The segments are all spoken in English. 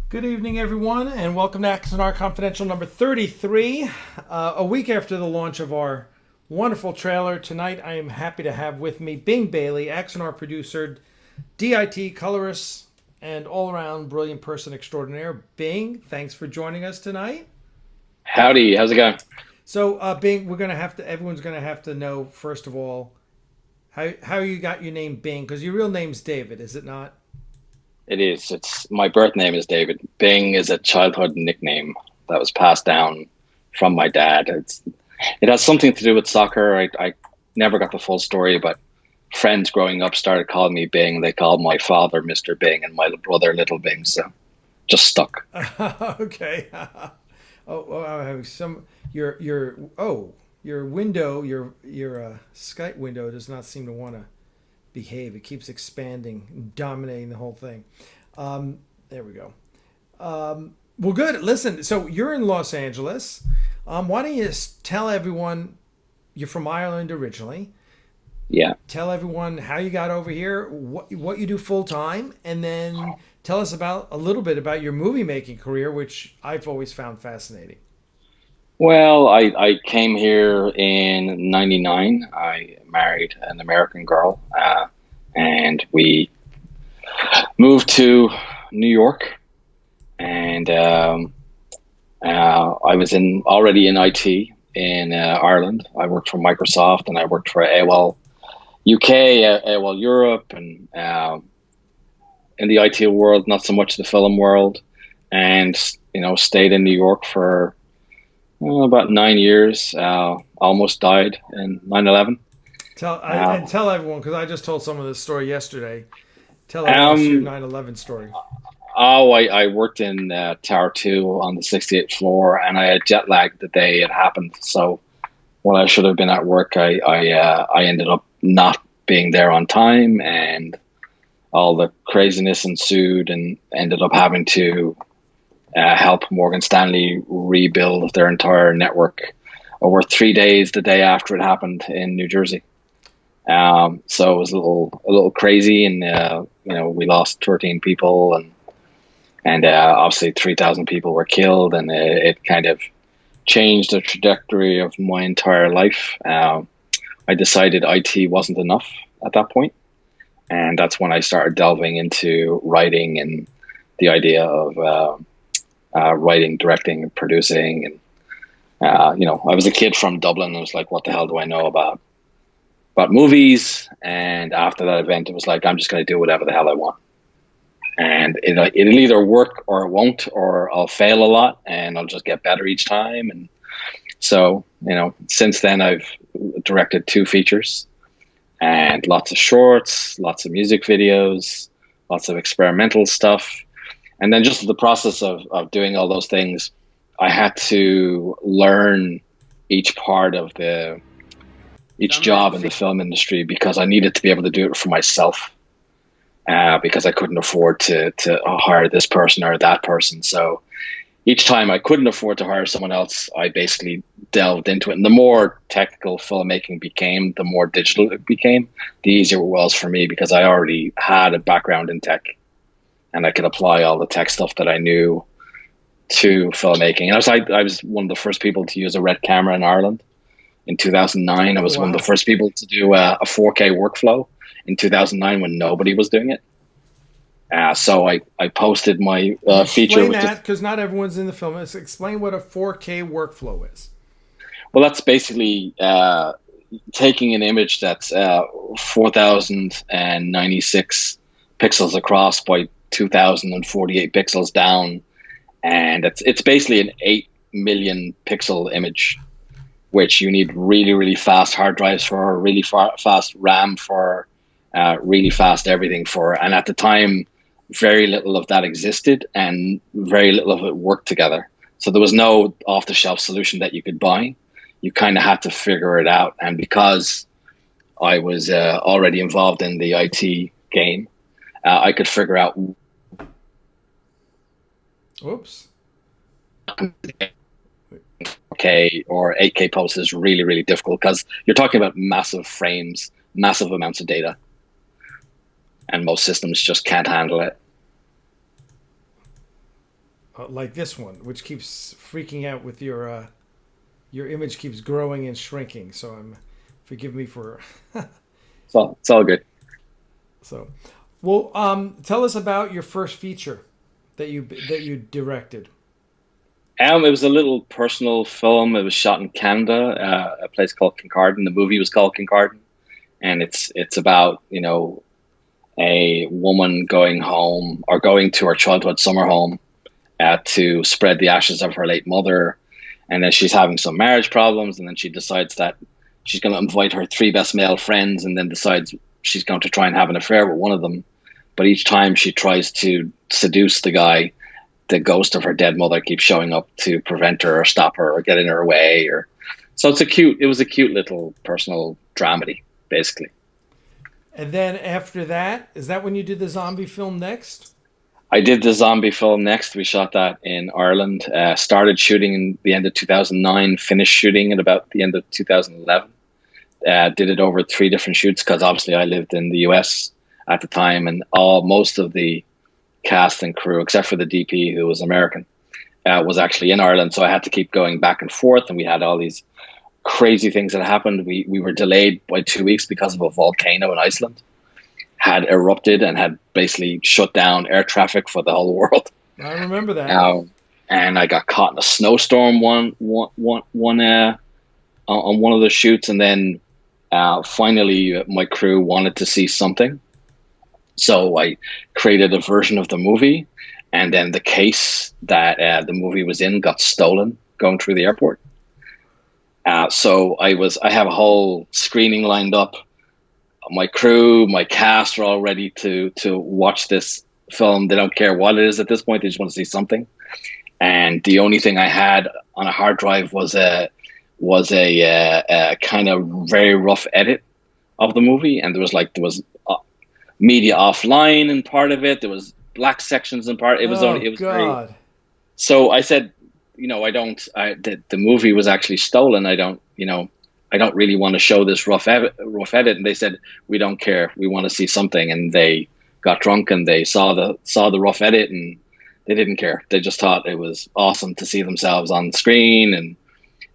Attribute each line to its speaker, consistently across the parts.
Speaker 1: Good evening, everyone, and welcome to Axanar Confidential number 33. A week after the launch of our wonderful trailer, tonight I am happy to have with me Bing Bailey, Axanar Producer, DIT colorist, and all-around brilliant person extraordinaire. Bing, thanks for joining us tonight.
Speaker 2: Howdy, how's it going?
Speaker 1: So, Bing, everyone's gonna have to know first of all how you got your name Bing, because your real name's David, is it not?
Speaker 2: It is. It's my birth name is David. Bing is a childhood nickname that was passed down from my dad. It has something to do with soccer. I never got the full story, but friends growing up started calling me Bing. They called my father Mr. Bing and my brother Little Bing. So just stuck.
Speaker 1: Okay. I have some your window your Skype window does not seem to want to behave. It keeps expanding and dominating the whole thing. There we go. Well, good. Listen, so you're in Los Angeles. Why don't you tell everyone you're from Ireland originally?
Speaker 2: Yeah.
Speaker 1: Tell everyone how you got over here, what you do full time, and then tell us about a little bit about your movie making career, which I've always found fascinating.
Speaker 2: Well, I came here in '99. I married an American girl, and we moved to New York. And I was in already in IT in Ireland. I worked for Microsoft and I worked for AOL UK, AOL Europe, and in the IT world, not so much the film world. And stayed in New York for about 9 years. Almost died in 9/11. Uh,
Speaker 1: Tell everyone because I just told someone this story yesterday. Tell everyone else your
Speaker 2: um,
Speaker 1: 9/11 story.
Speaker 2: I worked in Tower 2 on the 68th floor, and I had jet lag the day it happened. So when I should have been at work, I ended up not being there on time, and all the craziness ensued, and ended up having to help Morgan Stanley rebuild their entire network over 3 days the day after it happened in New Jersey. So it was a little crazy, and we lost 13 people, and obviously 3,000 people were killed, and it kind of changed the trajectory of my entire life. I decided IT wasn't enough at that point, and that's when I started delving into writing and the idea of writing, directing, and producing. And I was a kid from Dublin. I was like, what the hell do I know about movies? And after that event, it was like, I'm just going to do whatever the hell I want, and it'll either work or it won't, or I'll fail a lot and I'll just get better each time. And so, since then I've directed 2 features and lots of shorts, lots of music videos, lots of experimental stuff. And then just the process of doing all those things, I had to learn each part of each job in the film industry because I needed to be able to do it for myself, because I couldn't afford to hire this person or that person. So each time I couldn't afford to hire someone else, I basically delved into it. And the more technical filmmaking became, the more digital it became, the easier it was for me because I already had a background in tech and I could apply all the tech stuff that I knew to filmmaking. And I was one of the first people to use a red camera in Ireland in 2009. I
Speaker 1: Oh
Speaker 2: was one of the
Speaker 1: wow!
Speaker 2: first people to do a 4K workflow in 2009 when nobody was doing it. So I posted my feature
Speaker 1: Explain
Speaker 2: with
Speaker 1: that
Speaker 2: just,
Speaker 1: because not everyone's in the film. Explain what a 4K workflow is.
Speaker 2: well, that's basically taking an image that's 4,096 pixels across by 2,048 pixels down, and it's basically an 8 million pixel image, which you need really really fast hard drives for, really fast RAM for, really fast everything for. And at the time, very little of that existed, and very little of it worked together. So there was no off the shelf solution that you could buy. You kind of had to figure it out. And because I was already involved in the IT game, I could figure out
Speaker 1: Oops.
Speaker 2: 4K or 8K posts is really, really difficult because you're talking about massive frames, massive amounts of data, and most systems just can't handle it.
Speaker 1: like this one, which keeps freaking out with your image keeps growing and shrinking. So forgive me for
Speaker 2: So it's all good.
Speaker 1: so. Well, tell us about your first feature that you directed.
Speaker 2: It was a little personal film. It was shot in Canada, a place called Kincardine. The movie was called Kincardine, and it's about a woman going home or going to her childhood summer home to spread the ashes of her late mother, and then she's having some marriage problems, and then she decides that she's going to invite her three best male friends, and then decides she's going to try and have an affair with one of them. But each time she tries to seduce the guy, the ghost of her dead mother keeps showing up to prevent her or stop her or get in her way. Or so it was a cute little personal dramedy, basically.
Speaker 1: And then after that, is that when you did the zombie film next?
Speaker 2: I did the zombie film next. We shot that in Ireland. Started shooting in the end of 2009. Finished shooting at about the end of 2011. Did it over three different shoots because obviously I lived in the US at the time, and most of the cast and crew, except for the DP who was American, was actually in Ireland. So I had to keep going back and forth, and we had all these crazy things that happened. We were delayed by 2 weeks because of a volcano in Iceland had erupted and had basically shut down air traffic for the whole world.
Speaker 1: I remember that.
Speaker 2: And I got caught in a snowstorm on one of the shoots, and then finally my crew wanted to see something, so I created a version of the movie, and then the case that the movie was in got stolen going through the airport. So I have a whole screening lined up. My crew, my cast are all ready to watch this film. They don't care what it is at this point. They just want to see something. And the only thing I had on a hard drive was a kind of very rough edit of the movie, and there was media offline in part of it. There was black sections in part. It was
Speaker 1: God.
Speaker 2: very. So I said, the movie was actually stolen. I don't really want to show this rough edit. And they said, we don't care. We want to see something. And they got drunk and they saw the rough edit, and they didn't care. They just thought it was awesome to see themselves on the screen.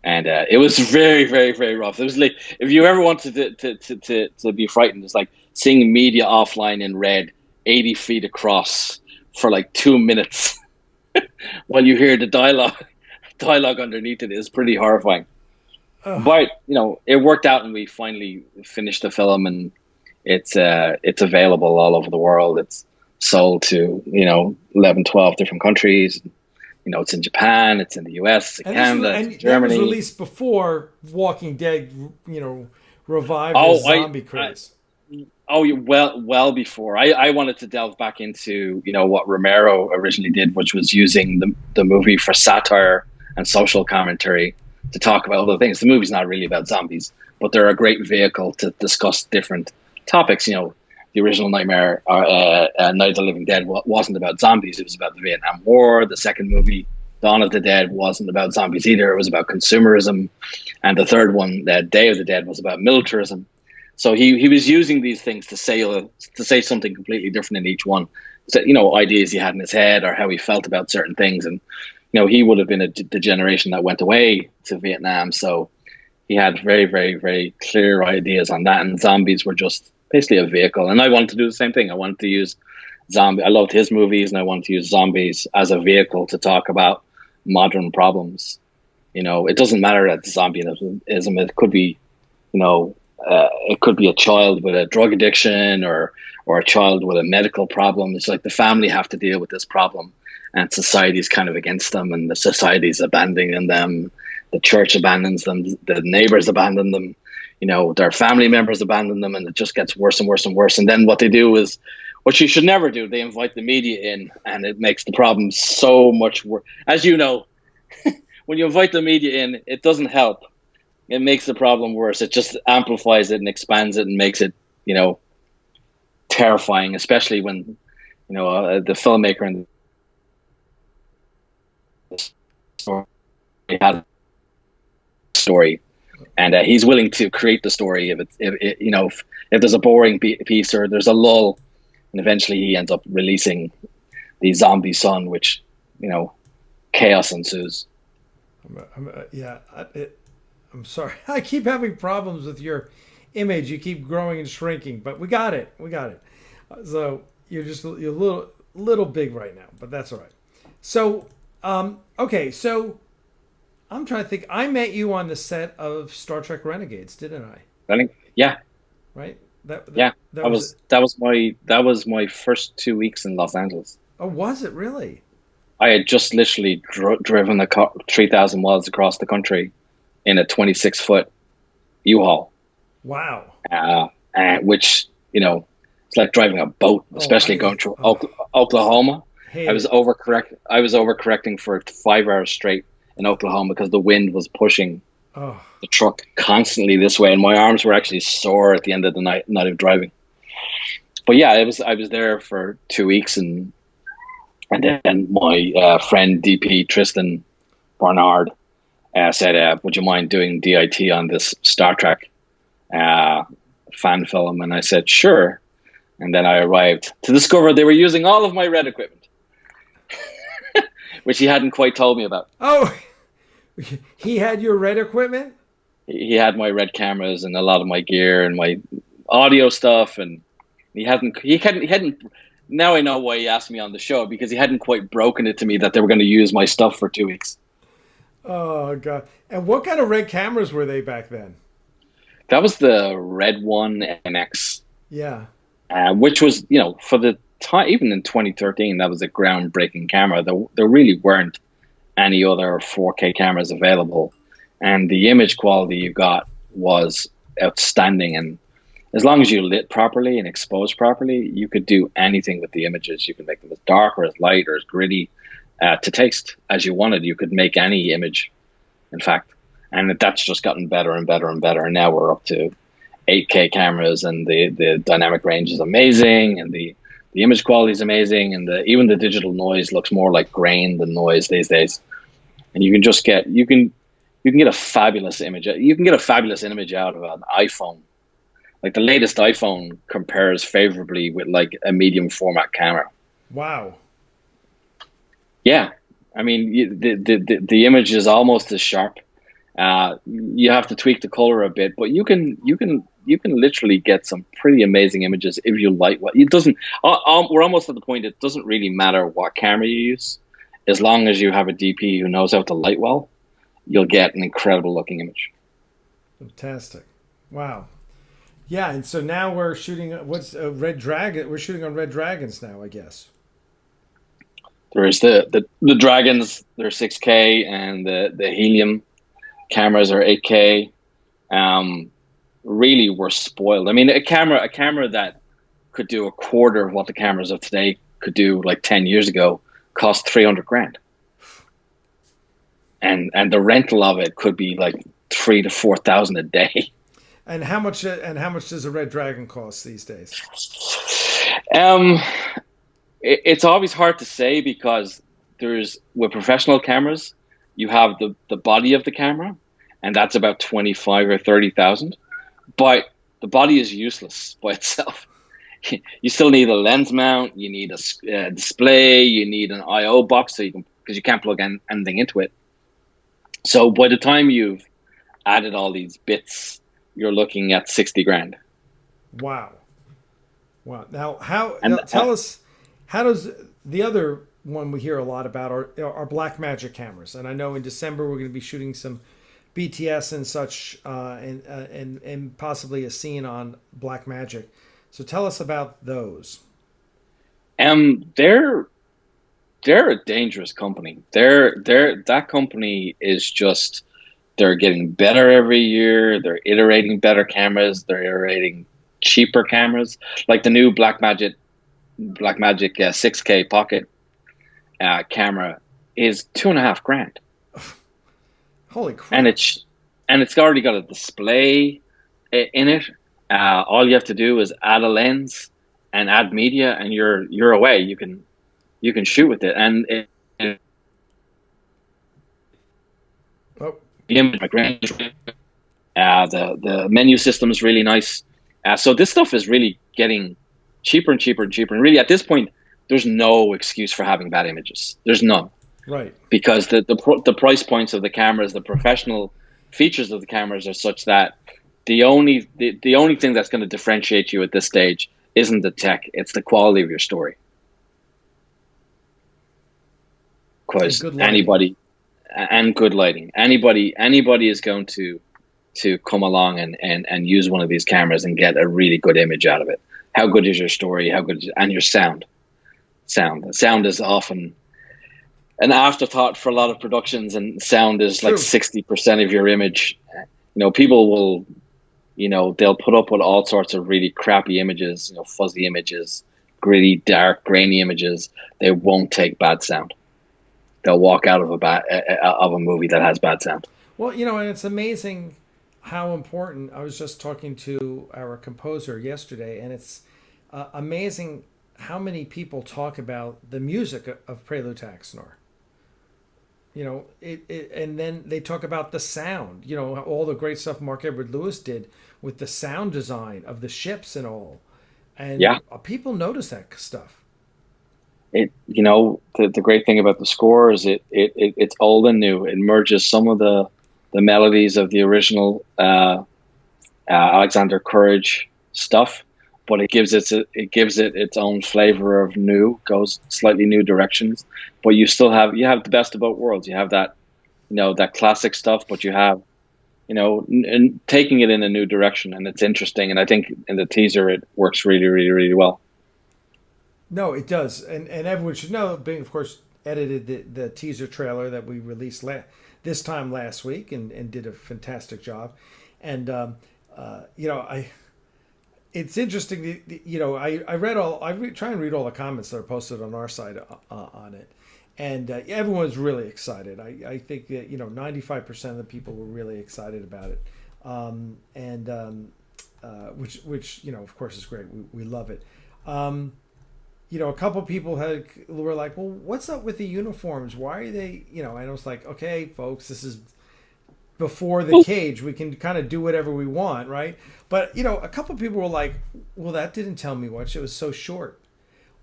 Speaker 2: And it was very, very, very rough. It was like, if you ever wanted to be frightened, it's like seeing media offline in red 80 feet across for like 2 minutes while you hear the dialogue underneath it is pretty horrifying. But it worked out, and we finally finished the film, and it's available all over the world. It's sold to 11, 12 different countries. It's in Japan, it's in the US, it's in Canada, it's in Germany.
Speaker 1: That was released before Walking Dead, revived the zombie craze.
Speaker 2: Well before. I wanted to delve back into what Romero originally did, which was using the movie for satire and social commentary to talk about other things. The movie's not really about zombies, but they're a great vehicle to discuss different topics. The original Nightmare, Night of the Living Dead, wasn't about zombies. It was about the Vietnam War. The second movie, Dawn of the Dead, wasn't about zombies either. It was about consumerism. And the third one, Day of the Dead, was about militarism. So he was using these things to say something completely different in each one. So, ideas he had in his head or how he felt about certain things. And, he would have been the generation that went away to Vietnam. So he had very, very, very clear ideas on that. And zombies were just basically a vehicle. And I wanted to do the same thing. I wanted to use I loved his movies, and I wanted to use zombies as a vehicle to talk about modern problems. It doesn't matter that zombieism, it could be, it could be a child with a drug addiction or a child with a medical problem. It's like the family have to deal with this problem, and society is kind of against them, and the society is abandoning them. The church abandons them. The neighbors abandon them. Their family members abandon them, and it just gets worse and worse and worse. And then what they do is what you should never do. They invite the media in, and it makes the problem so much worse. As you know, when you invite the media in, it doesn't help. It makes the problem worse. It just amplifies it and expands it and makes it, terrifying, especially when, the filmmaker and the story has a story, and he's willing to create the story if there's a boring piece or there's a lull, and eventually he ends up releasing the Zombie Son, which chaos ensues.
Speaker 1: Yeah, I'm sorry. I keep having problems with your image. You keep growing and shrinking, but we got it. We got it. So you're a little big right now, but that's all right. So okay, so I'm trying to think. I met you on the set of Star Trek Renegades, didn't I?
Speaker 2: I think, yeah,
Speaker 1: Right.
Speaker 2: yeah.
Speaker 1: That was it.
Speaker 2: That was my first 2 weeks in Los Angeles.
Speaker 1: Oh, was it really?
Speaker 2: I had just literally driven 3,000 miles across the country in a 26-foot U-Haul,
Speaker 1: Wow.
Speaker 2: which, it's like driving a boat,
Speaker 1: Oh,
Speaker 2: especially going through Oklahoma.
Speaker 1: hate it.
Speaker 2: I was overcorrecting for 5 hours straight in Oklahoma because the wind was pushing
Speaker 1: Oh,
Speaker 2: the truck constantly this way, and my arms were actually sore at the end of the night of driving. But yeah, I was there for 2 weeks, and then my friend DP Tristan Barnard said, "Would you mind doing DIT on this Star Trek uh, fan film?" And I said, "Sure." And then I arrived to discover they were using all of my red equipment, which he hadn't quite told me about.
Speaker 1: oh, he had your red equipment.
Speaker 2: He had my red cameras and a lot of my gear and my audio stuff, and he hadn't. Now I know why he asked me on the show, because he hadn't quite broken it to me that they were going to use my stuff for 2 weeks.
Speaker 1: Oh god! And what kind of red cameras were they back then?
Speaker 2: That was the Red One MX,
Speaker 1: Yeah.
Speaker 2: which was, for the time, even in 2013, that was a groundbreaking camera. There really weren't any other 4K cameras available, and the image quality you got was outstanding. And as long as you lit properly and exposed properly, you could do anything with the images. You could make them as dark or as light or as gritty, to taste as you wanted. You could make any image, in fact. And that's just gotten better and better and better. And now we're up to 8K cameras, and the dynamic range is amazing, and the image quality is amazing, and even the digital noise looks more like grain than noise these days. And you can get a fabulous image. You can get a fabulous image out of an iPhone. Like the latest iPhone compares favorably with like a medium format camera.
Speaker 1: Wow.
Speaker 2: Yeah, I mean the image is almost as sharp. You have to tweak the color a bit, but you can literally get some pretty amazing images if you like what it doesn't. We're almost at the point it doesn't really matter what camera you use, as long as you have a DP who knows how to light well. You'll get an incredible looking image.
Speaker 1: Fantastic. Wow. Yeah, and so now we're shooting. What's Red Dragon? We're shooting on Red Dragons now, I guess.
Speaker 2: There's the Dragons, they're 6K, and the Helium cameras are 8K. Really, we're spoiled. I mean, a camera that could do a quarter of what the cameras of today could do like 10 years ago cost 300 grand. And the rental of it could be like 3 to 4,000 a day.
Speaker 1: And how much? And how much does a Red Dragon cost these days?
Speaker 2: Um, it's always hard to say, because with professional cameras, you have the body of the camera, and that's about 25 or 30,000. But the body is useless by itself. You still need a lens mount, you need a display, you need an I/O box, because you can't plug anything into it. So by the time you've added all these bits, you're looking at 60 grand.
Speaker 1: Wow. Wow. Now,
Speaker 2: And
Speaker 1: tell us, how does the other one we hear a lot about are Black Magic cameras? And I know in December we're going to be shooting some BTS and such, and possibly a scene on Black Magic. So tell us about those.
Speaker 2: they're a dangerous company. That company is just, they're getting better every year. They're iterating better cameras. They're iterating cheaper cameras, like the new Blackmagic 6K Pocket camera is 2.5 grand,
Speaker 1: Holy
Speaker 2: and
Speaker 1: crap!
Speaker 2: it's already got a display in it. All you have to do is add a lens and add media, and you're away. You can shoot with it, and
Speaker 1: Oh,
Speaker 2: the image range, the menu system is really nice. So this stuff is really getting cheaper and cheaper and cheaper. And really, at this point, there's no excuse for having bad images. There's none.
Speaker 1: Right.
Speaker 2: because the price points of the cameras, the professional features of the cameras are such that the only thing that's going to differentiate you at this stage isn't the tech, it's the quality of your story.
Speaker 1: And
Speaker 2: Because
Speaker 1: good lighting.
Speaker 2: anybody, and good lighting, anybody is going to come along and use one of these cameras and get a really good image out of it. How good is your story? How good is, and your sound? Sound is often an afterthought for a lot of productions, and sound is like
Speaker 1: True.
Speaker 2: 60% of your image. People will, they'll put up with all sorts of really crappy images, fuzzy images, gritty, dark, grainy images. They won't take bad sound. They'll walk out of a movie that has bad sound.
Speaker 1: Well, and it's amazing how important. I was just talking to our composer yesterday, and it's amazing how many people talk about the music of Prelude to Axanar. And then they talk about the sound. All the great stuff Mark Edward Lewis did with the sound design of the ships and all, and
Speaker 2: Yeah,
Speaker 1: people notice that stuff.
Speaker 2: the great thing about the score is it's old and new. It merges some of the melodies of the original Alexander Courage stuff, but it gives it its own flavor of new, goes slightly new directions. But you have the best of both worlds. You have that that classic stuff, but you have and taking it in a new direction, and it's interesting. And I think in the teaser it works really, really, really well.
Speaker 1: No, it does, and everyone should know. Bing, of course, edited the teaser trailer that we released this time last week, and did a fantastic job. And I it's interesting. I try and read all the comments that are posted on our side on it, and everyone's really excited. I think that 95% of the people were really excited about it, and which of course is great. We love it. A couple people were like, "Well, what's up with the uniforms? Why are they?" And I was like, "Okay, folks, this is before the cage. We can kind of do whatever we want, right?" But a couple people were like, "Well, that didn't tell me much. It was so short."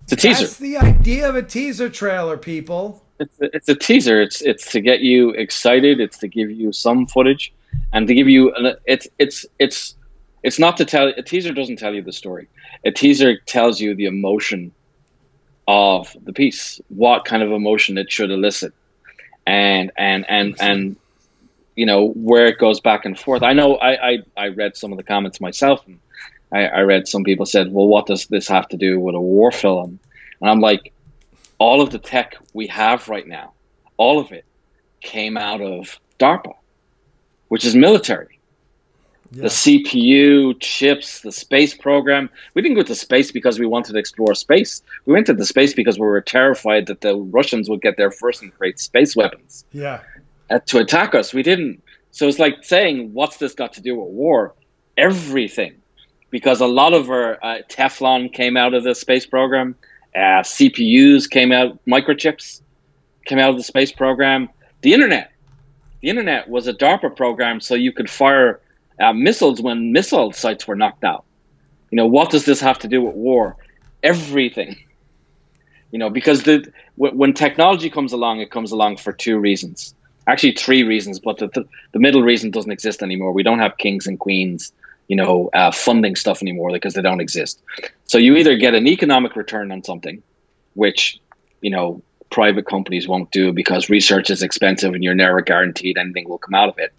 Speaker 2: It's a teaser.
Speaker 1: That's the idea of a teaser trailer, people.
Speaker 2: It's a teaser. It's to get you excited. It's to give you some footage, and to give you it's not to tell. A teaser doesn't tell you the story. A teaser tells you the emotion of the piece, what kind of emotion it should elicit, and where it goes back and forth. I know I read some of the comments myself, and I read some people said, "Well, what does this have to do with a war film?" And I'm like, all of the tech we have right now, all of it came out of DARPA, which is military. The
Speaker 1: Yeah.
Speaker 2: CPU, chips, the space program. We didn't go to space because we wanted to explore space. We went to the space because we were terrified that the Russians would get there first and create space weapons
Speaker 1: Yeah.
Speaker 2: to attack us. We didn't. So it's like saying, what's this got to do with war? Everything. Because a lot of our Teflon came out of the space program. CPUs came out, microchips came out of the space program. The internet. The internet was a DARPA program so you could fire missiles when missile sites were knocked out. What does this have to do with war? Everything. Because when technology comes along, it comes along for two reasons. Actually, three reasons, but the middle reason doesn't exist anymore. We don't have kings and queens, funding stuff anymore because they don't exist. So you either get an economic return on something, which, private companies won't do because research is expensive and you're never guaranteed anything will come out of it,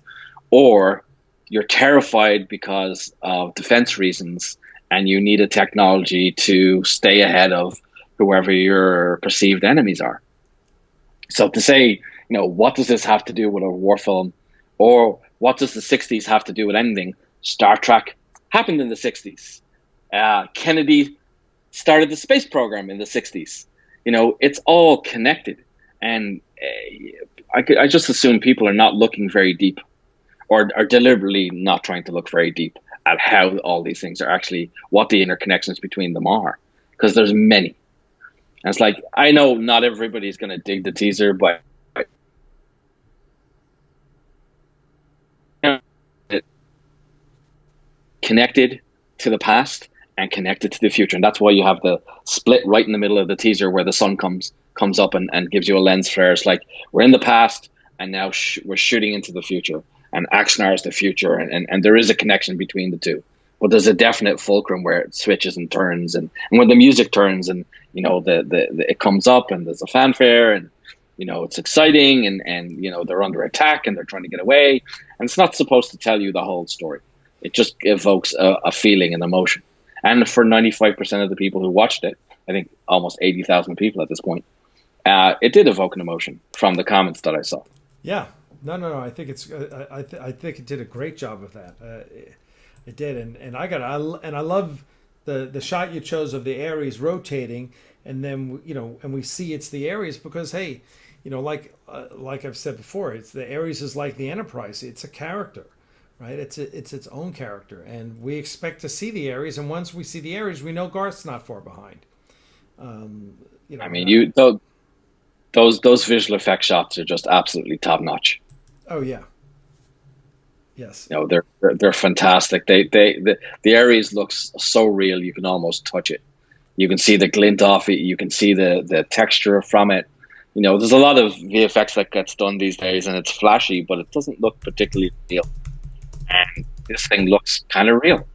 Speaker 2: or you're terrified because of defense reasons and you need a technology to stay ahead of whoever your perceived enemies are. So to say, what does this have to do with a war film, or what does the 60s have to do with anything? Star Trek happened in the 60s. Kennedy started the space program in the 60s. It's all connected. And I just assume people are not looking very deep, or are deliberately not trying to look very deep at how all these things are actually, what the interconnections between them are. Because there's many. And it's like, I know not everybody's going to dig the teaser, but it connected to the past and connected to the future. And that's why you have the split right in the middle of the teaser where the sun comes comes up and gives you a lens flare. It's like we're in the past and now we're shooting into the future, and Axanar is the future, and there is a connection between the two. But there's a definite fulcrum where it switches and turns, and when the music turns, and the it comes up, and there's a fanfare, and it's exciting, and they're under attack and they're trying to get away, and it's not supposed to tell you the whole story. It just evokes a feeling and emotion. And for 95% of the people who watched it, I think almost 80,000 people at this point, it did evoke an emotion from the comments that I saw.
Speaker 1: Yeah. No. I think it's. I think it did a great job of that. It did, and I love the shot you chose of the Ares rotating, and then and we see it's the Ares because hey, like I've said before, it's the Ares is like the Enterprise. It's a character, right? It's its own character, and we expect to see the Ares. And once we see the Ares, we know Garth's not far behind.
Speaker 2: I mean, those visual effect shots are just absolutely top notch.
Speaker 1: Oh yeah, yes.
Speaker 2: They're fantastic. The Ares looks so real, you can almost touch it. You can see the glint off it. You can see the texture from it. There's a lot of VFX that gets done these days, and it's flashy, but it doesn't look particularly real. And this thing looks kind of real.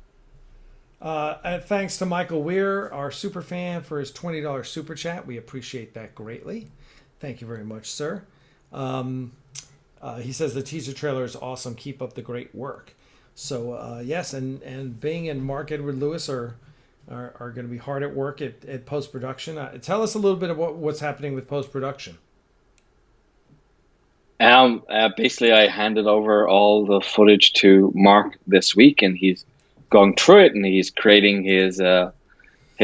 Speaker 1: And thanks to Michael Weir, our super fan, for his $20 super chat. We appreciate that greatly. Thank you very much, sir. He says the teaser trailer is awesome. Keep up the great work. So yes, and Bing and Mark Edward Lewis are going to be hard at work at post production. Tell us a little bit about what's happening with post production.
Speaker 2: Basically, I handed over all the footage to Mark this week, and he's going through it, and he's creating his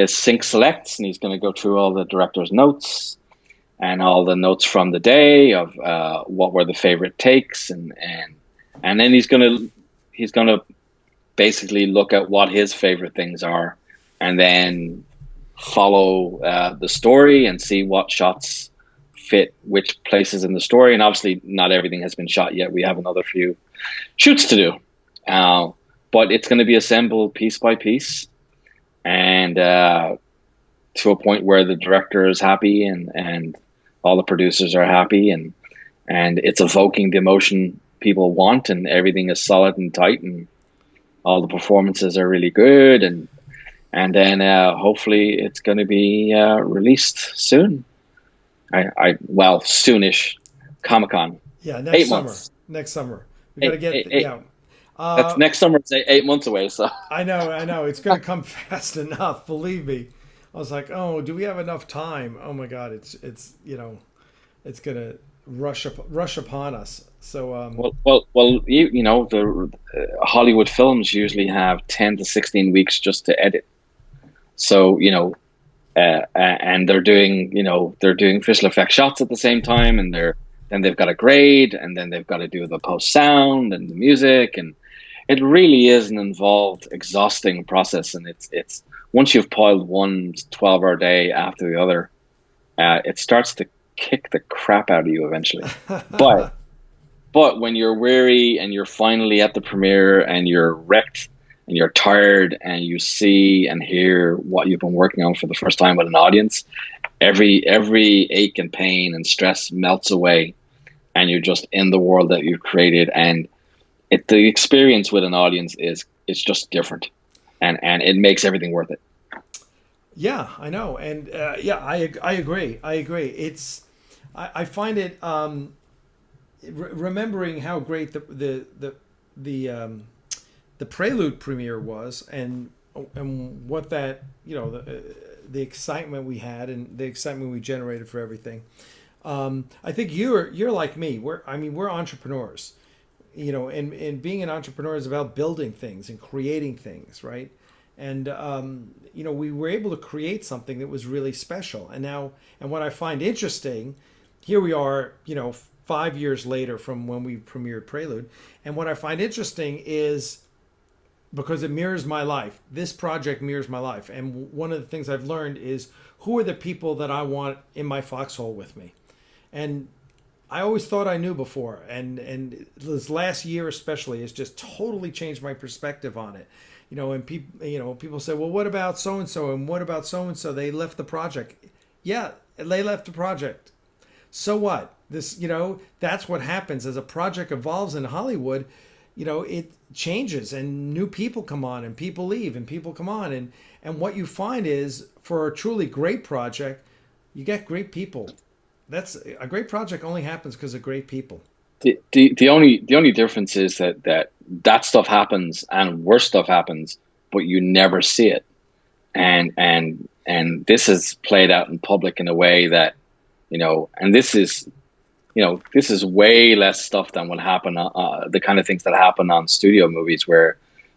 Speaker 2: sync selects, and he's going to go through all the director's notes and all the notes from the day of what were the favorite takes, and then he's gonna basically look at what his favorite things are, and then follow the story and see what shots fit which places in the story. And obviously, not everything has been shot yet. We have another few shoots to do, but it's going to be assembled piece by piece, and to a point where the director is happy and all the producers are happy, and it's evoking the emotion people want, and everything is solid and tight, and all the performances are really good, and then hopefully it's going to be released soon. Well, soonish. Comic-Con.
Speaker 1: Yeah, next
Speaker 2: 8
Speaker 1: summer.
Speaker 2: months.
Speaker 1: Next summer. We got to get yeah.
Speaker 2: That's next summer. It's 8 months away. So
Speaker 1: I know. It's going to come fast enough. Believe me. I was like, oh, do we have enough time? Oh my God, it's it's going to rush upon us. So
Speaker 2: the Hollywood films usually have 10 to 16 weeks just to edit. So and they're doing visual effect shots at the same time, and then they've got to grade, and then they've got to do the post sound and the music, and it really is an involved, exhausting process. And it's once you've piled one 12-hour day after the other, it starts to kick the crap out of you eventually. But when you're weary and you're finally at the premiere and you're wrecked and you're tired and you see and hear what you've been working on for the first time with an audience, every ache and pain and stress melts away, and you're just in the world that you've created. And the experience with an audience it's just different, and it makes everything worth it.
Speaker 1: Yeah, I know, and I agree. I find it remembering how great the Prelude premiere was, and what that the excitement we had and the excitement we generated for everything. I think you're like me. We're entrepreneurs, and being an entrepreneur is about building things and creating things, right? And we were able to create something that was really special. And what I find interesting, here we are, 5 years later from when we premiered Prelude, and what I find interesting is, because it mirrors my life, this project mirrors my life, and one of the things I've learned is who are the people that I want in my foxhole with me. And I always thought I knew before, and this last year especially has just totally changed my perspective on it. And people say, well, what about so and so, and what about so and so? They left the project. Yeah, they left the project. So what? This, that's what happens as a project evolves in Hollywood. It changes and new people come on and people leave and people come on. And what you find is for a truly great project, you get great people. That's a great project only happens because of great people.
Speaker 2: The only difference is that stuff happens and worse stuff happens, but you never see it. And this is played out in public in a way that, and this is way less stuff than would happen, the kind of things that happen on studio movies where,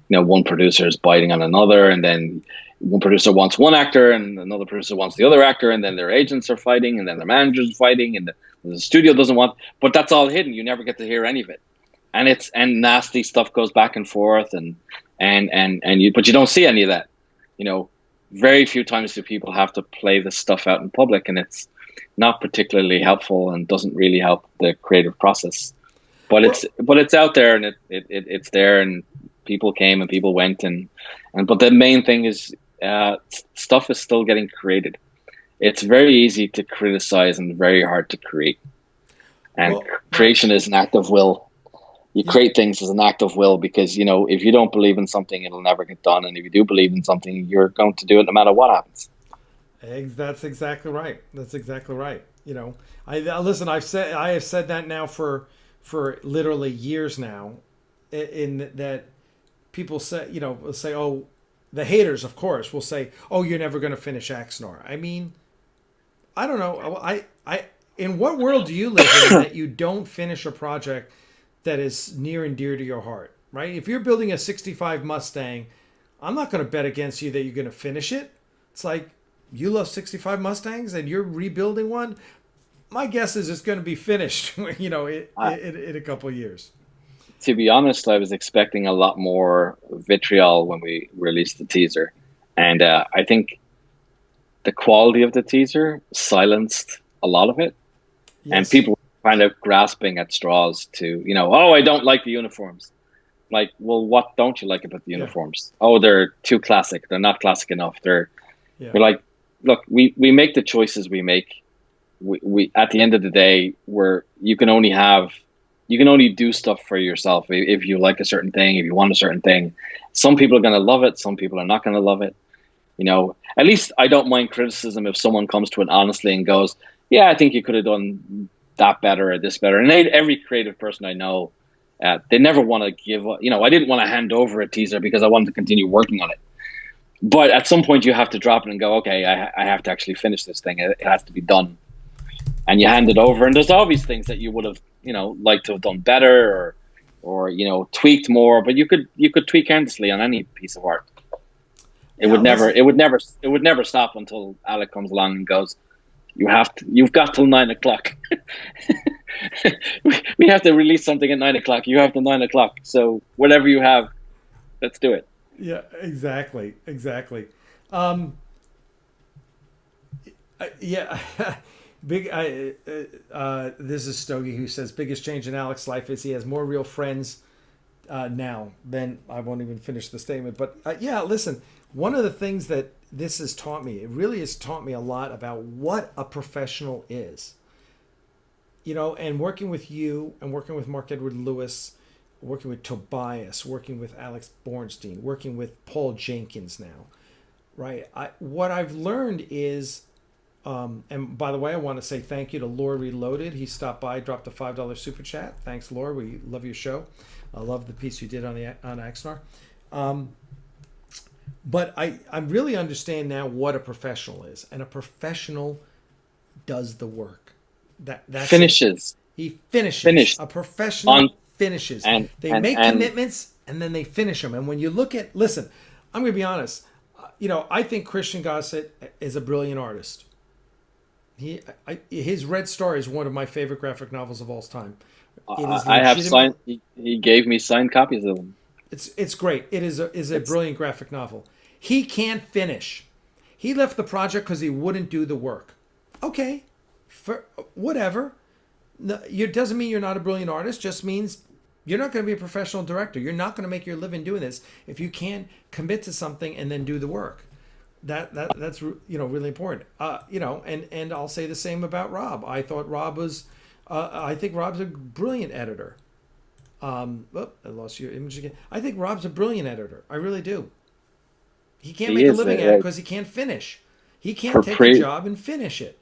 Speaker 2: one producer is biting on another, and then one producer wants one actor and another producer wants the other actor, and then their agents are fighting, and then their managers are fighting, and the studio doesn't want, but that's all hidden. You never get to hear any of it. And nasty stuff goes back and forth, but you don't see any of that. Very few times do people have to play this stuff out in public, and it's not particularly helpful and doesn't really help the creative process. But it's out there, and it's there, and people came and people went, but the main thing is stuff is still getting created. It's very easy to criticize and very hard to create. And creation is an act of will. You create things as an act of will because, if you don't believe in something, it'll never get done. And if you do believe in something, you're going to do it no matter what happens.
Speaker 1: That's exactly right. That's exactly right. Listen, I have said that now for literally years now, in that people say, will say, oh, the haters, of course, will say, oh, you're never going to finish Axanar. I mean, I don't know. In what world do you live in that you don't finish a project that is near and dear to your heart, right? If you're building a 65 Mustang, I'm not going to bet against you that you're going to finish it. It's like, you love 65 Mustangs and you're rebuilding one. My guess is it's going to be finished, in a couple of years.
Speaker 2: To be honest, I was expecting a lot more vitriol when we released the teaser. And I think the quality of the teaser silenced a lot of it. Yes. And people were kind of grasping at straws to, oh, I don't like the uniforms. Like, well, what don't you like about the uniforms? Yeah. Oh, they're too classic. They're not classic enough. They're like, look, we make the choices we make. We at the end of the day, you can only do stuff for yourself if you like a certain thing, if you want a certain thing. Some people are going to love it. Some people are not going to love it. At least I don't mind criticism if someone comes to it honestly and goes, yeah, I think you could have done that better or this better. And every creative person I know, they never want to give up. I didn't want to hand over a teaser because I wanted to continue working on it. But at some point you have to drop it and go, okay, I have to actually finish this thing. It has to be done. And you hand it over. And there's always things that you would have, liked to have done better or tweaked more. But you could tweak endlessly on any piece of art. It would never stop until Alec comes along and goes, you've got till 9 o'clock. We have to release something at 9 o'clock. You have till 9 o'clock. So whatever you have, let's do it.
Speaker 1: Yeah, exactly. This is Stogie who says biggest change in Alec's life is he has more real friends now. Then I won't even finish the statement. But listen, one of the things that this has taught me, it really has taught me a lot about what a professional is. And working with you and working with Mark Edward Lewis, working with Tobias, working with Alex Bornstein, working with Paul Jenkins now, right? What I've learned is, and by the way, I want to say thank you to Lord Reloaded. He stopped by, dropped a $5 super chat. Thanks, Lord. We love your show. I love the piece you did on Axanar. But I really understand now what a professional is, and a professional does the work. That's
Speaker 2: finishes.
Speaker 1: It. He finishes. A professional finishes. They make commitments and then they finish them. And when you look at, listen, I'm going to be honest. I think Christian Gossett is a brilliant artist. His Red Star is one of my favorite graphic novels of all time.
Speaker 2: I have signed. He gave me signed copies of them.
Speaker 1: It's great. It is a brilliant graphic novel. He can't finish. He left the project because he wouldn't do the work. Okay, whatever. No, it doesn't mean you're not a brilliant artist. Just means you're not going to be a professional director. You're not going to make your living doing this if you can't commit to something and then do the work. That's really important. And I'll say the same about Rob. I think Rob's a brilliant editor. I lost your image again. I think Rob's a brilliant editor. I really do. He can't
Speaker 2: He
Speaker 1: make a
Speaker 2: is
Speaker 1: living at it because he can't finish. He can't
Speaker 2: for
Speaker 1: take a
Speaker 2: pre,
Speaker 1: job and finish it.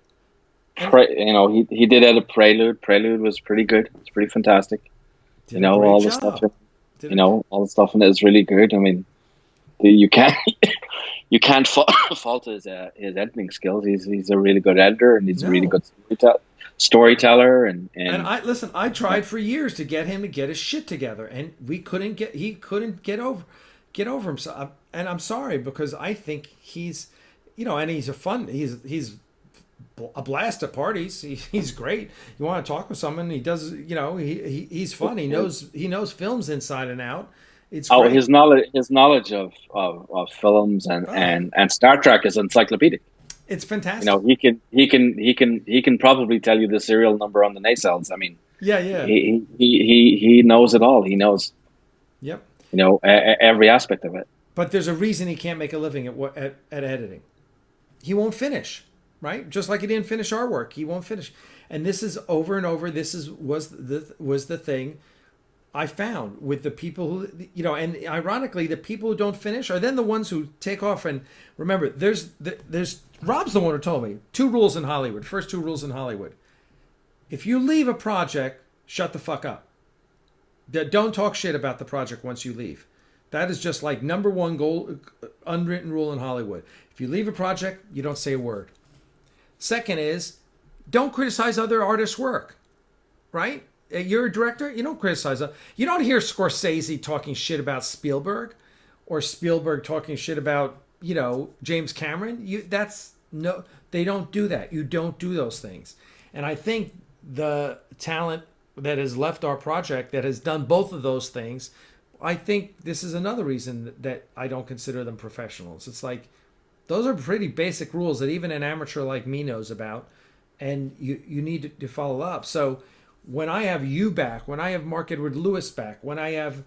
Speaker 1: And
Speaker 2: pre you know he did edit Prelude. Prelude was pretty good. It's pretty fantastic.
Speaker 1: did a great
Speaker 2: All the stuff.
Speaker 1: job. Did it?
Speaker 2: All the stuff in it is really good. I mean, you can't you can't fault his editing skills. He's a really good editor, and he's a really
Speaker 1: No.
Speaker 2: good storyteller. And
Speaker 1: And I tried for years to get him to get his shit together, and he couldn't get over himself. And I'm sorry because I think and he's a blast at parties. He's great. You want to talk with someone, he does. He's fun. He knows films inside and out. It's
Speaker 2: oh,
Speaker 1: great.
Speaker 2: his knowledge of films
Speaker 1: Oh,
Speaker 2: and Star Trek is encyclopedic.
Speaker 1: it's fantastic.
Speaker 2: He can probably tell you the serial number on the nacelles. I mean,
Speaker 1: Yeah, yeah,
Speaker 2: he knows it all. He knows
Speaker 1: yep.
Speaker 2: every aspect of it.
Speaker 1: But there's a reason he can't make a living at editing. He won't finish, right? Just like he didn't finish our work, he won't finish. And this is over and over. Was the thing I found with the people and ironically, the people who don't finish are then the ones who take off. And remember, there's Rob's the one who told me two rules in Hollywood. First two rules in Hollywood: if you leave a project, shut the fuck up. Don't talk shit about the project once you leave. That is just like number one goal, unwritten rule in Hollywood. If you leave a project, you don't say a word. Second is, don't criticize other artists' work, right? You're a director, you don't criticize them. You don't hear Scorsese talking shit about Spielberg or Spielberg talking shit about, James Cameron. They don't do that. You don't do those things. And I think the talent that has left our project that has done both of those things, I think this is another reason that I don't consider them professionals. It's like those are pretty basic rules that even an amateur like me knows about, and you need to follow up. So when I have you back, when I have Mark Edward Lewis back, when I have,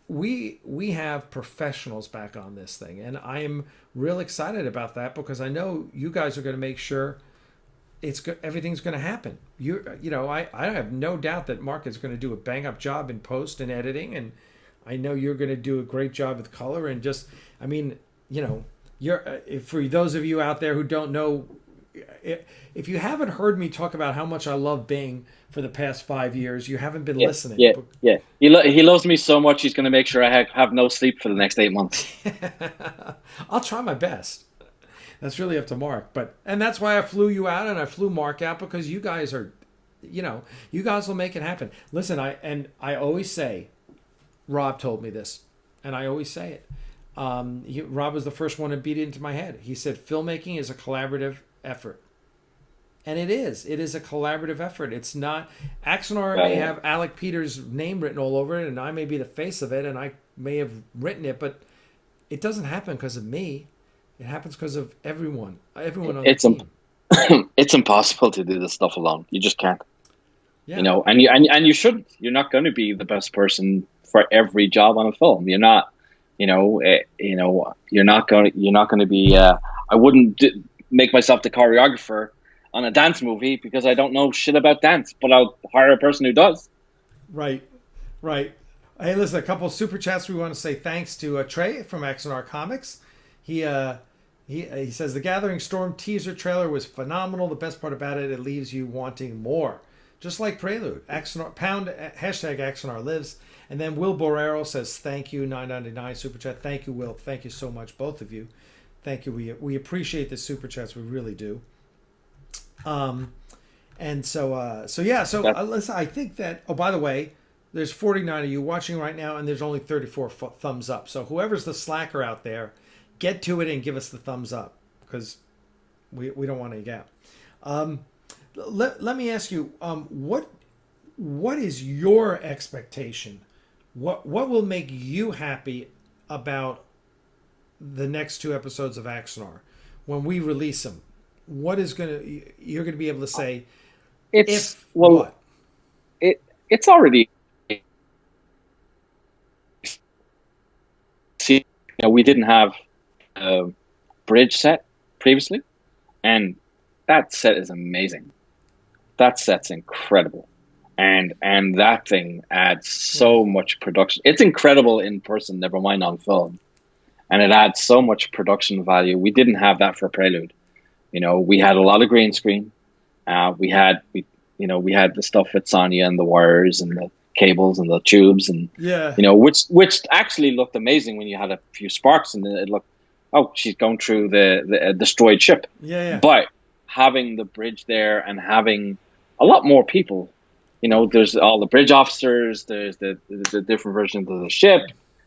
Speaker 1: we have professionals back on this thing, and I am real excited about that because I know you guys are going to make sure everything's going to happen. I have no doubt that Mark is going to do a bang up job in post and editing, and I know you're going to do a great job with color and just, I mean, you're for those of you out there who don't know, if you haven't heard me talk about how much I love Bing for the past 5 years, you haven't been
Speaker 2: Yeah,
Speaker 1: listening.
Speaker 2: yeah, yeah. He loves me so much. He's going to make sure I have no sleep for the next 8 months.
Speaker 1: I'll try my best. That's really up to Mark, and that's why I flew you out and I flew Mark out because you guys are, you guys will make it happen. Listen, I always say, Rob told me this, and I always say it. Rob was the first one to beat it into my head. He said filmmaking is a collaborative effort. And it is. It is a collaborative effort. It's not. Axanar may have Alec Peters' name written all over it, and I may be the face of it, and I may have written it, but it doesn't happen because of me. It happens because of everyone on the
Speaker 2: It's
Speaker 1: team.
Speaker 2: it's impossible to do this stuff alone. You just can't.
Speaker 1: Yeah,
Speaker 2: And you shouldn't. You're not going to be the best person for every job on a film. You're not. You're not going to be. I wouldn't make myself the choreographer on a dance movie because I don't know shit about dance, but I'll hire a person who does.
Speaker 1: right, right. Hey, listen, a couple of super chats. We want to say thanks to Trey from Axanar Comics. He says the Gathering Storm teaser trailer was phenomenal. The best part about it leaves you wanting more. Just like Prelude. Axanar, pound hashtag Axanar lives. And then Will Borrero says thank you, 999 super chat. Thank you, Will. Thank you so much, both of you. Thank you. We appreciate the super chats. We really do. And so yeah. So listen, I think that. Oh, by the way, there's 49 of you watching right now, and there's only 34 thumbs up. So whoever's the slacker out there, get to it and give us the thumbs up because we don't want to gap. Let me ask you, what is your expectation? What will make you happy about the next two episodes of Axanar when we release them? What is you're gonna be able to say?
Speaker 2: It's
Speaker 1: If
Speaker 2: well,
Speaker 1: what?
Speaker 2: it's already. See, we didn't have bridge set previously, and that set is amazing. That set's incredible, and that thing adds
Speaker 1: Yeah.
Speaker 2: so much production. It's incredible in person, never mind on film, and it adds so much production value. We didn't have that for Prelude. We had a lot of green screen. We had the stuff with Sonya and the wires and the cables and the tubes and
Speaker 1: Yeah.
Speaker 2: which actually looked amazing when you had a few sparks and it looked, oh, she's going through the destroyed ship.
Speaker 1: Yeah. Yeah.
Speaker 2: But having the bridge there and having a lot more people, there's all the bridge officers, there's the different versions of the ship.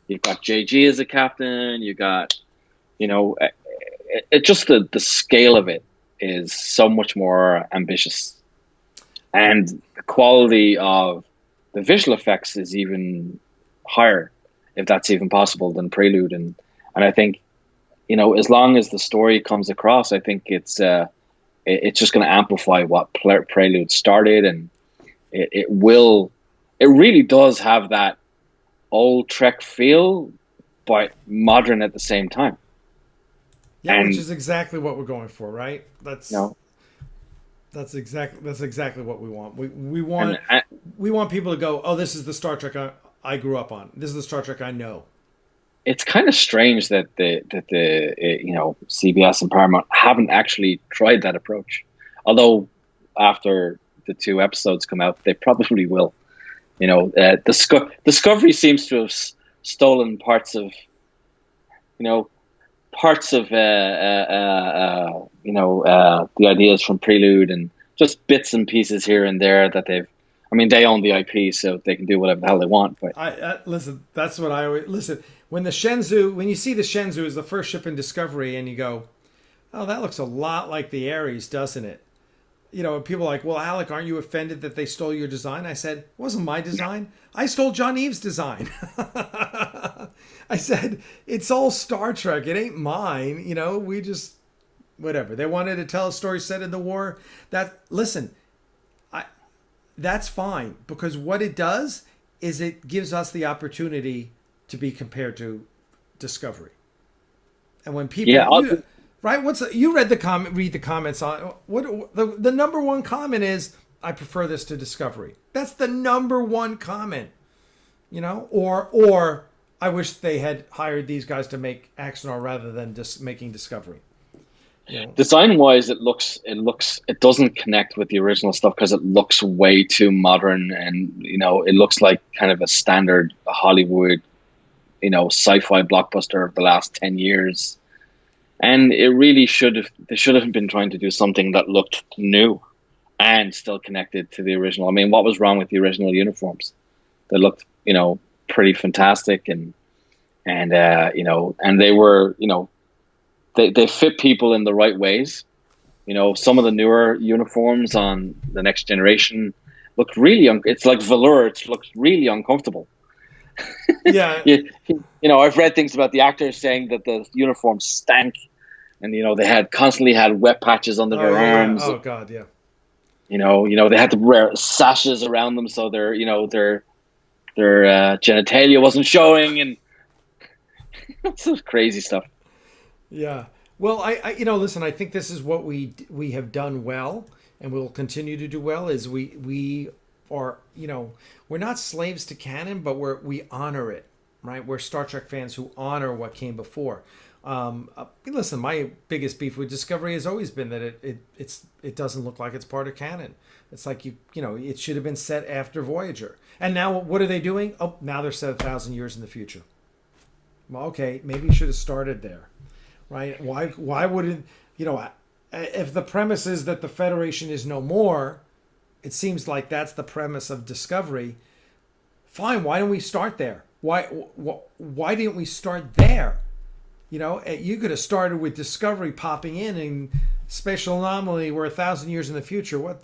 Speaker 2: You've got JG as a captain. You got, it just the scale of it is so much more ambitious, and the quality of the visual effects is even higher, if that's even possible, than Prelude. And I think, as long as the story comes across, I think it's just going to amplify what Prelude started, and it will. It really does have that old Trek feel, but modern at the same time.
Speaker 1: Yeah, which
Speaker 2: And
Speaker 1: is exactly what we're going for, right? That's
Speaker 2: you know,
Speaker 1: that's exactly what we want. We
Speaker 2: and
Speaker 1: want we want people to go, oh, this is the Star Trek I grew up on. This is the Star Trek I know.
Speaker 2: it's kind of strange that CBS and Paramount haven't actually tried that approach. Although after the two episodes come out, they probably will. Discovery seems to have stolen parts of the ideas from Prelude, and just bits and pieces here and there that they've. I mean, they own the IP, so they can do whatever the hell they want. But
Speaker 1: I listen. That's what I always listen. When you see the Shenzhou is the first ship in Discovery, and you go, oh, that looks a lot like the Ares, doesn't it? And people are like, well, Alec, aren't you offended that they stole your design? I said, it wasn't my design. I stole John Eve's design. I said, it's all Star Trek. It ain't mine. We just, whatever. They wanted to tell a story set in the war. That's fine, because what it does is it gives us the opportunity to be compared to Discovery. And when people,
Speaker 2: yeah,
Speaker 1: right? You read the comment? Read the comments on what the number one comment is. I prefer this to Discovery. That's the number one comment. Or I wish they had hired these guys to make Axanar rather than just making Discovery.
Speaker 2: design wise, it doesn't connect with the original stuff because it looks way too modern, and it looks like kind of a standard Hollywood, sci-fi blockbuster of the last 10 years. And it really they should have been trying to do something that looked new and still connected to the original. I mean, what was wrong with the original uniforms? They looked, pretty fantastic, and they were, they fit people in the right ways. Some of the newer uniforms on the Next Generation looked really, it's like velour. It looks really uncomfortable.
Speaker 1: Yeah.
Speaker 2: I've read things about the actors saying that the uniforms stank, and they had constantly had wet patches under their arms.
Speaker 1: Oh God, yeah.
Speaker 2: They had to wear sashes around them so their genitalia wasn't showing, and some crazy stuff.
Speaker 1: Yeah. Well, listen. I think this is what we have done well, and we'll continue to do well. Is we are, we're not slaves to canon, but we honor it, right? We're Star Trek fans who honor what came before. Listen, my biggest beef with Discovery has always been that it doesn't look like it's part of canon. It's like it should have been set after Voyager. And now what are they doing? Oh, now they're set 1,000 years in the future. Well, okay, maybe you should have started there, right? Why wouldn't if the premise is that the Federation is no more, it seems like that's the premise of Discovery. Fine, why don't we start there? Why didn't we start there? You could have started with Discovery popping in and spatial anomaly. We're 1,000 years in the future.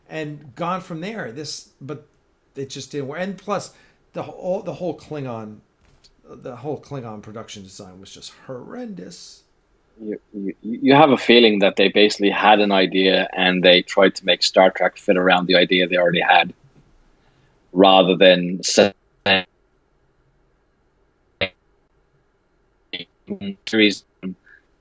Speaker 1: And gone from there. But it just didn't work. And plus, the whole Klingon production design was just horrendous.
Speaker 2: You have a feeling that they basically had an idea and they tried to make Star Trek fit around the idea they already had, rather than series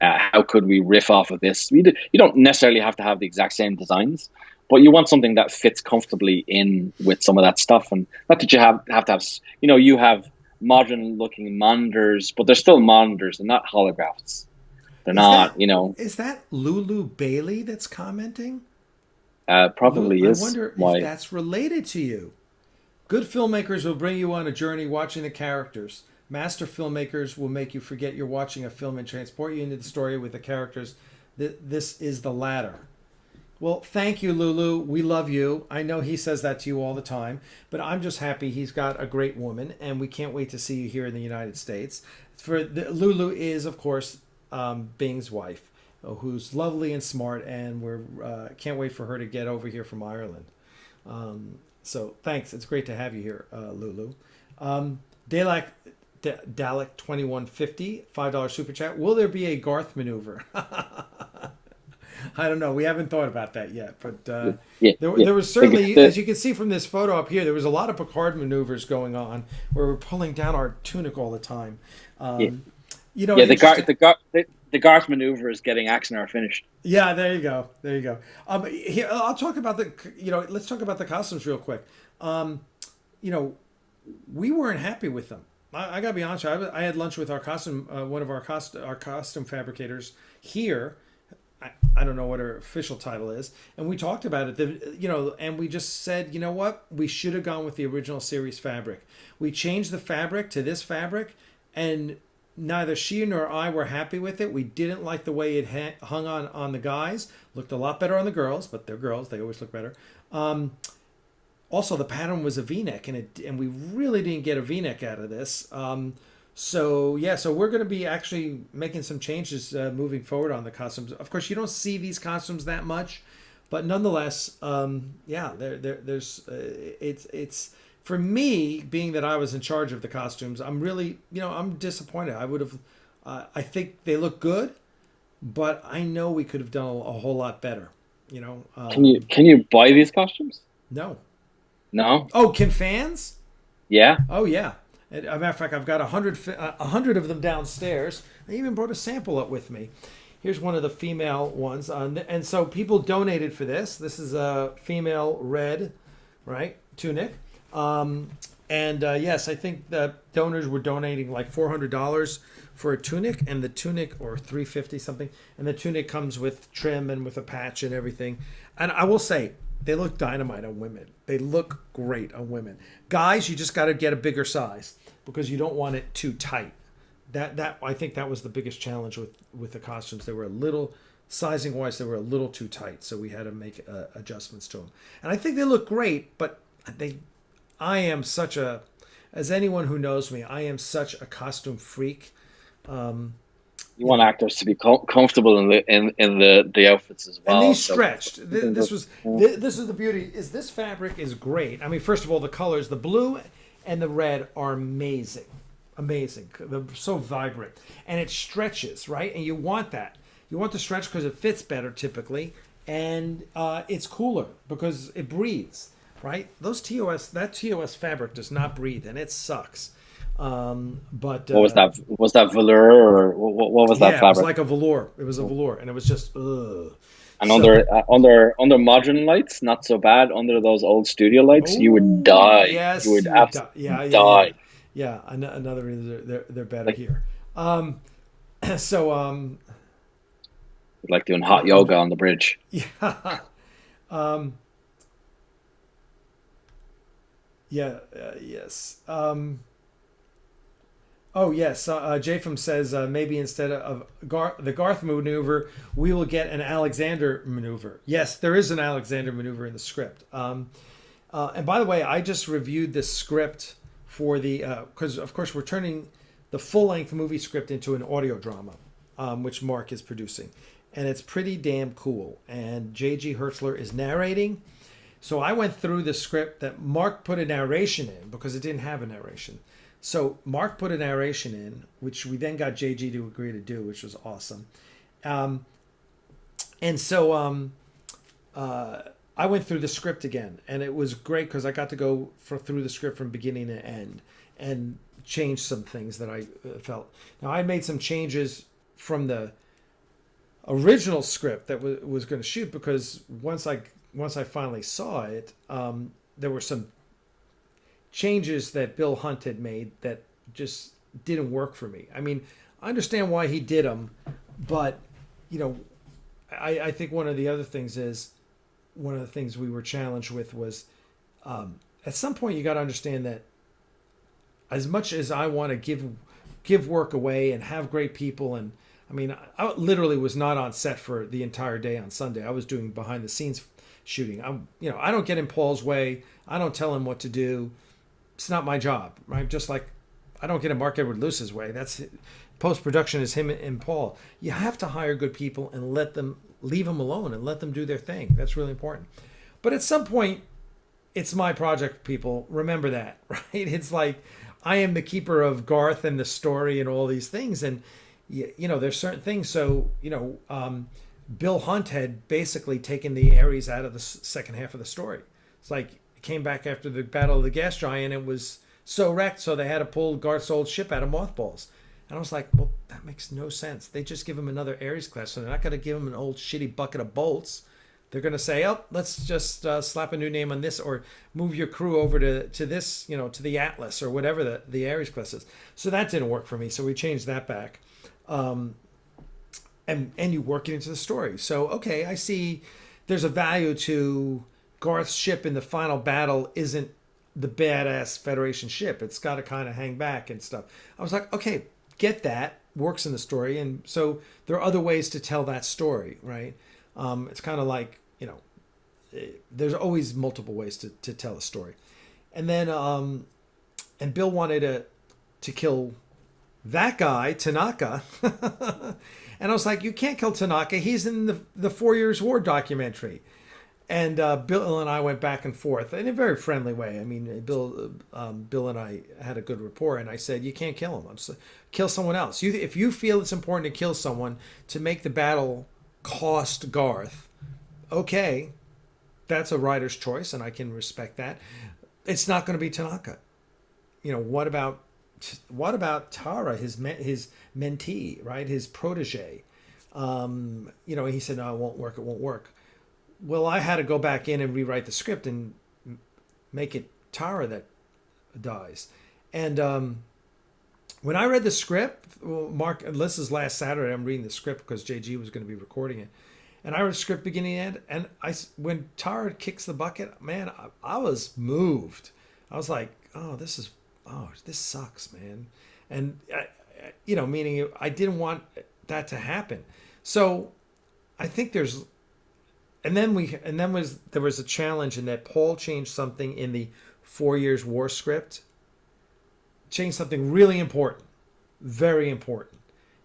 Speaker 2: How could we riff off of this? You don't necessarily have to have the exact same designs, but you want something that fits comfortably in with some of that stuff. And not that you have to have, you have modern looking monitors, but they're still monitors. They're not holographs. They're
Speaker 1: Is
Speaker 2: not,
Speaker 1: that is that Lulu Bailey that's commenting?
Speaker 2: probably
Speaker 1: I
Speaker 2: is
Speaker 1: wonder if
Speaker 2: why.
Speaker 1: that's related to you. Good filmmakers will bring you on a journey watching the characters. Master filmmakers will make you forget you're watching a film and transport you into the story with the characters. This is the latter. Well, thank you, Lulu. We love you. I know he says that to you all the time, but I'm just happy he's got a great woman, and we can't wait to see you here in the United States. Lulu is, of course, Bing's wife, who's lovely and smart, and we're can't wait for her to get over here from Ireland. So thanks. It's great to have you here, Lulu. Dalek Dalek 2150 $5 super chat. Will there be a Garth maneuver? I don't know. We haven't thought about that yet, but
Speaker 2: Yeah, yeah.
Speaker 1: there was certainly, as you can see from this photo up here, there was a lot of Picard maneuvers going on where we're pulling down our tunic all the time.
Speaker 2: yeah,
Speaker 1: Um,
Speaker 2: yeah.
Speaker 1: interesting.
Speaker 2: The Garth maneuver is getting Axanar finished.
Speaker 1: Yeah, there you go. There you go. Here, I'll talk about let's talk about the costumes real quick. Um, you know, we weren't happy with them. I gotta be honest. I had lunch with our costume, one of our costume fabricators here. I don't know what her official title is, and we talked about it. And we just said, you know what, we should have gone with the original series fabric. We changed the fabric to this fabric, and neither she nor I were happy with it. We didn't like the way it hung on the guys. Looked a lot better on the girls, but they're girls; they always look better. Also, the pattern was a V-neck, and we really didn't get a V-neck out of this. So we're going to be actually making some changes moving forward on the costumes. Of course, you don't see these costumes that much, but nonetheless, there's it's for me, being that I was in charge of the costumes. I'm really, I'm disappointed. I would have, I think they look good, but I know we could have done a whole lot better.
Speaker 2: Can you buy these costumes?
Speaker 1: No.
Speaker 2: No.
Speaker 1: Oh, can fans?
Speaker 2: Yeah.
Speaker 1: Oh yeah. As a matter of fact, I've got 100 of them downstairs. I even brought a sample up with me. Here's one of the female ones, and so people donated for this. This is a female red, right, tunic, and yes, I think the donors were donating like $400 for a tunic, and the tunic, or 350 something, and the tunic comes with trim and with a patch and everything. And I will say, they look dynamite on women. They look great on women. Guys, you just got to get a bigger size because you don't want it too tight. That I think that was the biggest challenge with the costumes. They were a little, sizing wise, they were a little too tight, so we had to make adjustments to them. And I think they look great, but I am such a, as anyone who knows me, I am such a costume freak.
Speaker 2: You want actors to be comfortable in the outfits as
Speaker 1: And
Speaker 2: well.
Speaker 1: these
Speaker 2: So
Speaker 1: stretched. This is the beauty. Is this fabric is great. I mean, first of all, the colors, the blue and the red, are amazing, amazing. They're so vibrant, and it stretches, right? And you want that. You want the stretch because it fits better typically, and it's cooler because it breathes, right? That TOS fabric does not breathe, and it sucks. But
Speaker 2: what was that? Was that velour, or what was that
Speaker 1: yeah, it was
Speaker 2: fabric?
Speaker 1: like a velour. It was a velour, and it was just ugh.
Speaker 2: And
Speaker 1: So,
Speaker 2: under modern lights, not so bad. Under those old studio lights, you would
Speaker 1: oh
Speaker 2: die. You
Speaker 1: yes,
Speaker 2: would
Speaker 1: you would die. Yeah,
Speaker 2: absolutely
Speaker 1: yeah, yeah,
Speaker 2: die.
Speaker 1: yeah. Another reason they're better
Speaker 2: Like
Speaker 1: here. Um, so
Speaker 2: like doing hot yoga on the bridge.
Speaker 1: yeah, um, yeah, yes. Oh yes, Japham says maybe instead of the Garth maneuver, we will get an Alexander maneuver. Yes, there is an Alexander maneuver in the script. And by the way, I just reviewed this script for the because of course we're turning the full length movie script into an audio drama, which Mark is producing, and it's pretty damn cool. And J.G. Hertzler is narrating. So I went through the script that Mark put a narration in because it didn't have a narration. So Mark put a narration in, which we then got JG to agree to do, which was awesome. Um, and so I went through the script again, and it was great because I got to go through the script from beginning to end and change some things that I felt. Now I made some changes from the original script that was going to shoot, because once I finally saw it, there were some changes that Bill Hunt had made that just didn't work for me. I mean, I understand why he did them, but you know, I think one of the other things is, one of the things we were challenged with was, at some point you got to understand that as much as I want to give work away and have great people, and I mean, I literally was not on set for the entire day on Sunday. I was doing behind the scenes shooting. I don't get in Paul's way. I don't tell him what to do. It's not my job, right? Just like I don't get in Mark Edward Luce's way. That's post production is him and Paul. You have to hire good people and leave them alone and let them do their thing. That's really important. But at some point, it's my project, people. Remember that, right? It's like I am the keeper of Garth and the story and all these things. And, there's certain things. So, Bill Hunt had basically taken the Ares out of the second half of the story. It's like it came back after the Battle of the Gas Giant. It was so wrecked, so they had to pull Garth's old ship out of mothballs. And I was like, well, that makes no sense. They just give him another Ares class, so they're not going to give him an old shitty bucket of bolts. They're going to say, oh, let's just slap a new name on this, or move your crew over to this, to the Atlas or whatever the Ares class is. So that didn't work for me. So we changed that back. And you work it into the story. So, okay, I see there's a value to Garth's ship in the final battle isn't the badass Federation ship. It's got to kind of hang back and stuff. I was like, okay, get that. Works in the story. And so there are other ways to tell that story, right? It's kind of like, there's always multiple ways to tell a story. And then, and Bill wanted to kill that guy, Tanaka. And I was like, you can't kill Tanaka. He's in the 4 Years War documentary. And Bill and I went back and forth in a very friendly way. I mean, Bill and I had a good rapport, and I said, you can't kill him. Kill someone else. If you feel it's important to kill someone to make the battle cost Garth, okay, that's a writer's choice, and I can respect that. It's not going to be Tanaka. What about Tara, his mentee, right? His protege. He said, no, it won't work. It won't work. Well, I had to go back in and rewrite the script and make it Tara that dies. And when I read the script, Mark, this is last Saturday, I'm reading the script because JG was going to be recording it. And I read the script beginning and end. And when Tara kicks the bucket, man, I was moved. I was like, this sucks, man. And, meaning I didn't want that to happen. So I think there was a challenge in that Paul changed something in the 4 Years War script, changed something really important, very important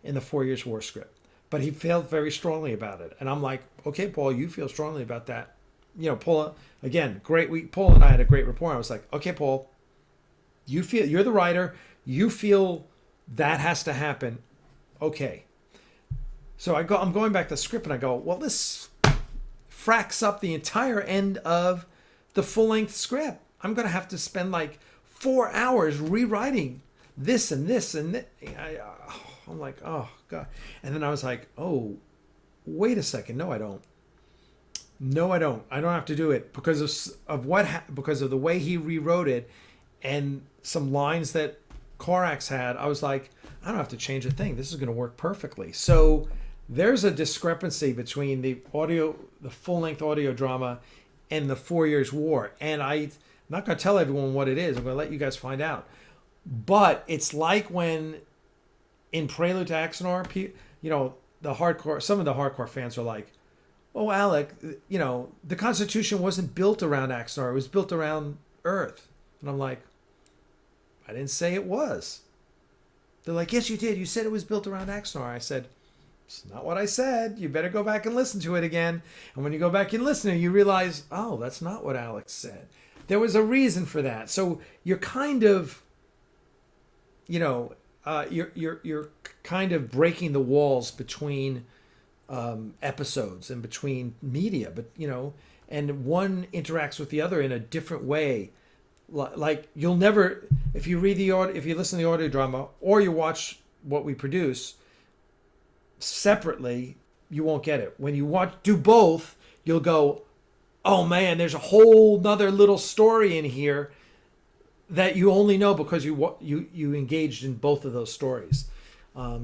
Speaker 1: in the 4 Years War script, but he felt very strongly about it. And I'm like, okay, Paul, you feel strongly about that. Paul, again, Paul and I had a great rapport. I was like, okay, Paul, you're the writer. You feel that has to happen. Okay. So I'm going back to the script and I go, well, this fracks up the entire end of the full-length script. I'm going to have to spend like 4 hours rewriting this and this and this. I'm like, oh, God. And then I was like, oh, wait a second. No, I don't. I don't have to do it because of the way he rewrote it and some lines that Korax had. I was like, I don't have to change a thing. This is going to work perfectly. So there's a discrepancy between the full-length audio drama and the 4 Years War. And I'm not going to tell everyone what it is. I'm going to let you guys find out. But it's like when in Prelude to Axanar, some of the hardcore fans are like, oh, Alec, the Constitution wasn't built around Axanar. It was built around Earth. And I'm like, I didn't say it was. They're like, yes, you did. You said it was built around Axanar. I said, it's not what I said. You better go back and listen to it again. And when you go back and listen to it, you realize, oh, that's not what Alex said. There was a reason for that. So you're kind of, you're kind of breaking the walls between episodes and between media, but and one interacts with the other in a different way. Like you'll never, if you listen to the audio drama or you watch what we produce separately, you won't get it. When you do both, you'll go, oh man, there's a whole nother little story in here that you only know because you engaged in both of those stories.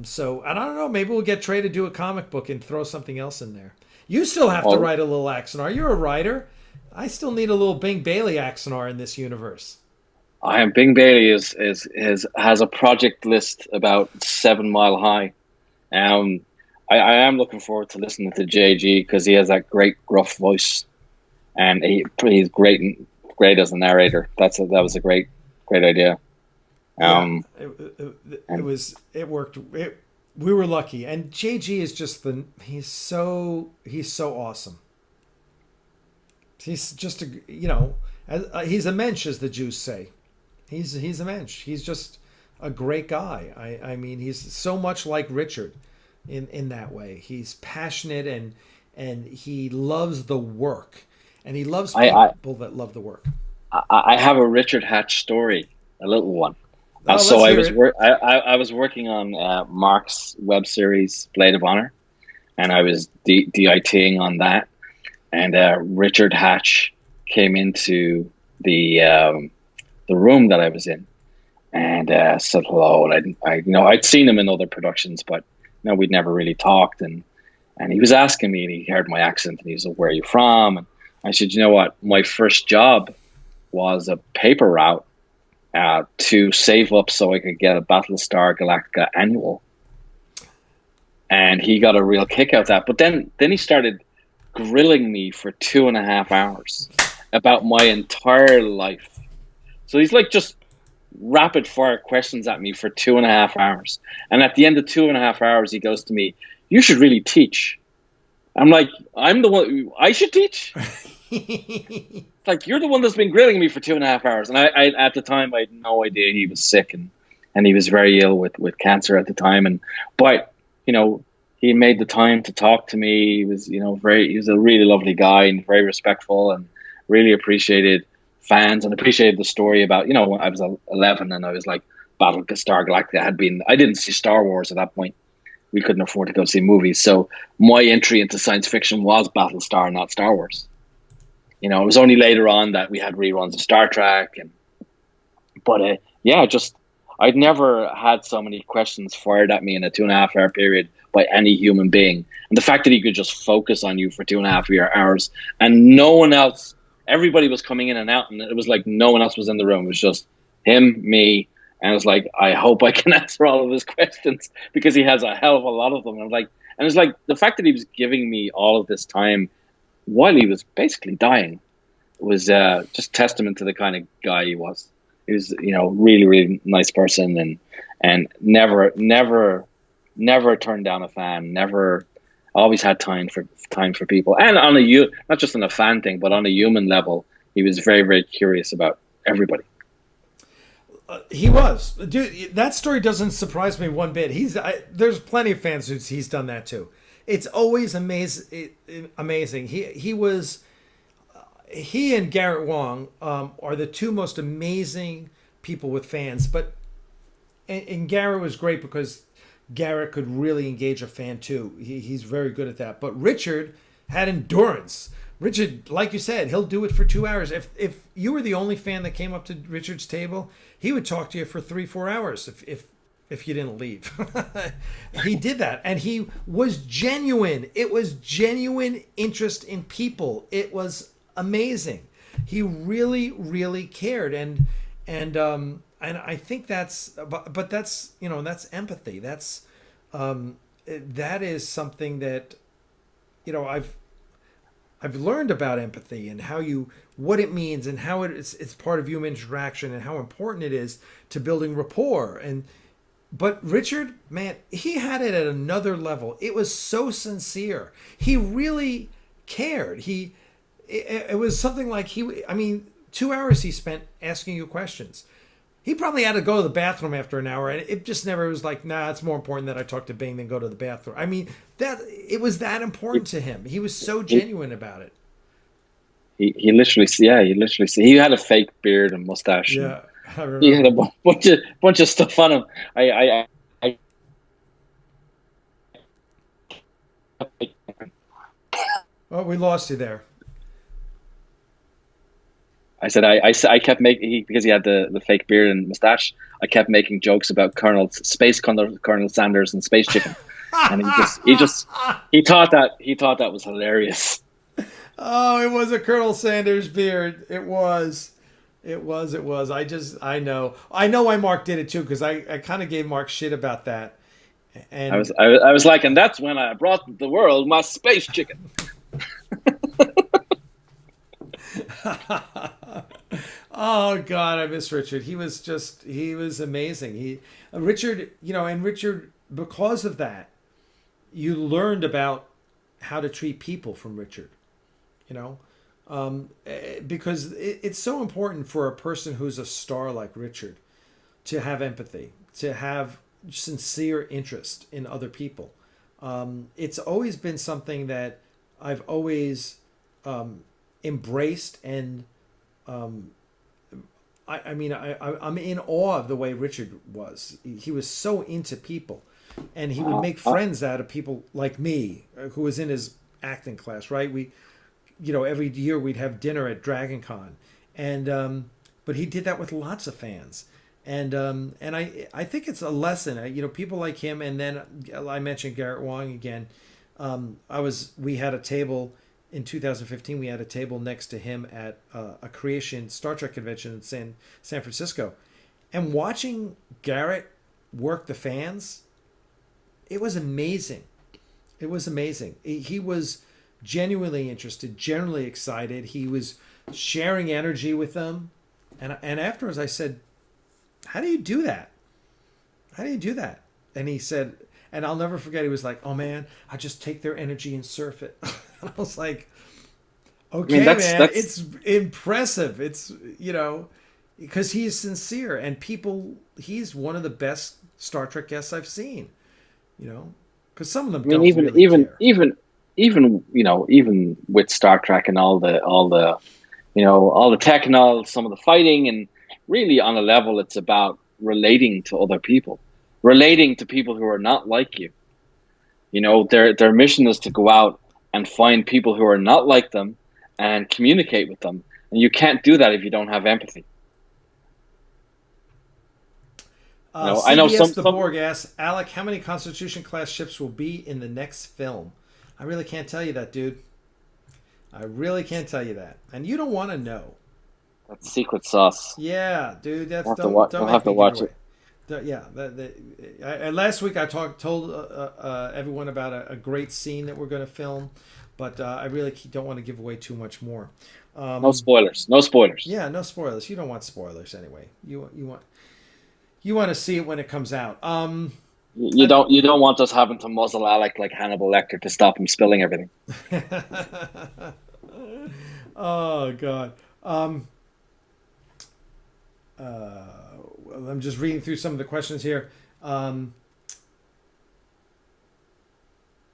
Speaker 1: So and I don't know, maybe we'll get Trey to do a comic book and throw something else in there. You still have to
Speaker 2: Well,
Speaker 1: write a little Axanar. You're a writer. I still need a little Bing Bailey Axanar in this universe.
Speaker 2: I am Bing Bailey is has a project list about 7 mile high. Um, I am looking forward to listening to JG because he has that great gruff voice, and he's great as a narrator. That was a great idea.
Speaker 1: Yeah,
Speaker 2: Um,
Speaker 1: it
Speaker 2: and
Speaker 1: was it worked. We were lucky, and JG is just he's so awesome. He's just he's a mensch, as the Jews say. He's a mensch. He's just a great guy. I mean, he's so much like Richard in that way. He's passionate and he loves the work, and he loves
Speaker 2: I, I
Speaker 1: people that love the work.
Speaker 2: I have a Richard Hatch story, a little one.
Speaker 1: Oh,
Speaker 2: So
Speaker 1: let's hear it.
Speaker 2: I was working on Mark's web series Blade of Honor, and I was DITing on that. And Richard Hatch came into the room that I was in and said hello. And I'd seen him in other productions, but we'd never really talked. And he was asking me, and he heard my accent, and he was like, "Where are you from?" And I said, "You know what? My first job was a paper route to save up so I could get a Battlestar Galactica annual." And he got a real kick out of that. But then he started grilling me for 2.5 hours about my entire life. So he's like just rapid fire questions at me for 2.5 hours. And at the end of 2.5 hours, he goes to me, "You should really teach." I'm like, I'm the one, I should teach? Like, you're the one that's been grilling me for 2.5 hours. And I at the time, I had no idea he was sick, and he was very ill with cancer at the time. But, he made the time to talk to me. He was, he was a really lovely guy and very respectful, and really appreciated fans and appreciated the story about, when I was 11 and I was like, Battlestar Galactica I didn't see Star Wars at that point. We couldn't afford to go see movies. So my entry into science fiction was Battlestar, not Star Wars. It was only later on that we had reruns of Star Trek. But I'd never had so many questions fired at me in a 2.5 hour period by any human being. And the fact that he could just focus on you for 2.5 hours and no one else, everybody was coming in and out, and it was like no one else was in the room. It was just him, me, and I was like, I hope I can answer all of his questions because he has a hell of a lot of them. And it's like the fact that he was giving me all of this time while he was basically dying was just testament to the kind of guy he was. He was, really, really nice person, and never turned down a fan. Never, always had time for people. And not just on a fan thing, but on a human level, he was very, very curious about everybody.
Speaker 1: He was, dude. That story doesn't surprise me one bit. There's plenty of fans he's done that too. It's always amazing. He and Garrett Wang are the two most amazing people with fans. But and Garrett was great because Garrett could really engage a fan too. He's very good at that. But Richard had endurance. Richard, like you said, he'll do it for 2 hours. If you were the only fan that came up to Richard's table, he would talk to you for 3-4 hours if you didn't leave. He did that, and he was genuine. It was genuine interest in people. It was amazing. He really, really cared, and I think but that's that's empathy. That is something that I've learned about empathy and what it means and how it's part of human interaction and how important it is to building rapport. But Richard, man, he had it at another level. It was so sincere. He really cared. It was something like 2 hours he spent asking you questions. He probably had to go to the bathroom after an hour, and it just never was like, nah, it's more important that I talk to Bing than go to the bathroom. I mean, that it was that important to him. He was so genuine about it.
Speaker 2: He literally, he had a fake beard and mustache.
Speaker 1: Yeah, I remember.
Speaker 2: He had a bunch of stuff on him. I
Speaker 1: Oh, we lost you there.
Speaker 2: I said I kept making because he had the fake beard and mustache. I kept making jokes about Colonel Sanders and Space Chicken, and he thought that was hilarious.
Speaker 1: Oh, it was a Colonel Sanders beard. It was. It was. It was. I know. I know why Mark did it too, because I kind of gave Mark shit about that. And
Speaker 2: I was like, and that's when I brought the world my space chicken.
Speaker 1: oh God, I miss Richard. He was amazing. Richard, and Richard, because of that, you learned about how to treat people from Richard. You know, because it's so important for a person who's a star like Richard to have empathy, to have sincere interest in other people. It's always been something that I've always embraced, and I'm in awe of the way Richard was. He was so into people, and he would make friends out of people like me, who was in his acting class. Right? Every year we'd have dinner at Dragon Con, and but he did that with lots of fans. And I think it's a lesson. People like him, and then I mentioned Garrett Wang again. We had a table in 2015. We had a table next to him at a Creation Star Trek convention in San Francisco, and watching Garrett work the fans, it was amazing. It was amazing. He was genuinely interested, generally excited. He was sharing energy with them, and afterwards I said, "How do you do that? How do you do that?" And he said, and I'll never forget, he was like, "Oh man, I just take their energy and surf it." And I was like,
Speaker 2: I mean,
Speaker 1: "Okay, man, it's impressive. It's because he's sincere, and he's one of the best Star Trek guests I've seen. Because some of them
Speaker 2: I mean,
Speaker 1: don't really care."
Speaker 2: even with Star Trek and all the tech and all some of the fighting, and really on a level, it's about relating to other people, relating to people who are not like you. Their mission is to go out and find people who are not like them and communicate with them. And you can't do that if you don't have empathy. I know
Speaker 1: CBS The Borg asks, Alec, how many Constitution class ships will be in the next film? I really can't tell you that, dude. I really can't tell you that, and you don't want to know.
Speaker 2: that's secret sauce.
Speaker 1: Yeah, dude, that's
Speaker 2: We'll have to
Speaker 1: don't
Speaker 2: watch.
Speaker 1: don't
Speaker 2: We'll have
Speaker 1: make
Speaker 2: to
Speaker 1: me give
Speaker 2: watch
Speaker 1: away.
Speaker 2: it.
Speaker 1: Yeah, last week I told everyone about a great scene that we're going to film, but I really don't want to give away too much more.
Speaker 2: No spoilers. No spoilers.
Speaker 1: Yeah, no spoilers. You don't want spoilers anyway. You want to see it when it comes out.
Speaker 2: You don't want us having to muzzle Alec like Hannibal Lecter to stop him spilling everything.
Speaker 1: Oh God. Well, I'm just reading through some of the questions here. Oh,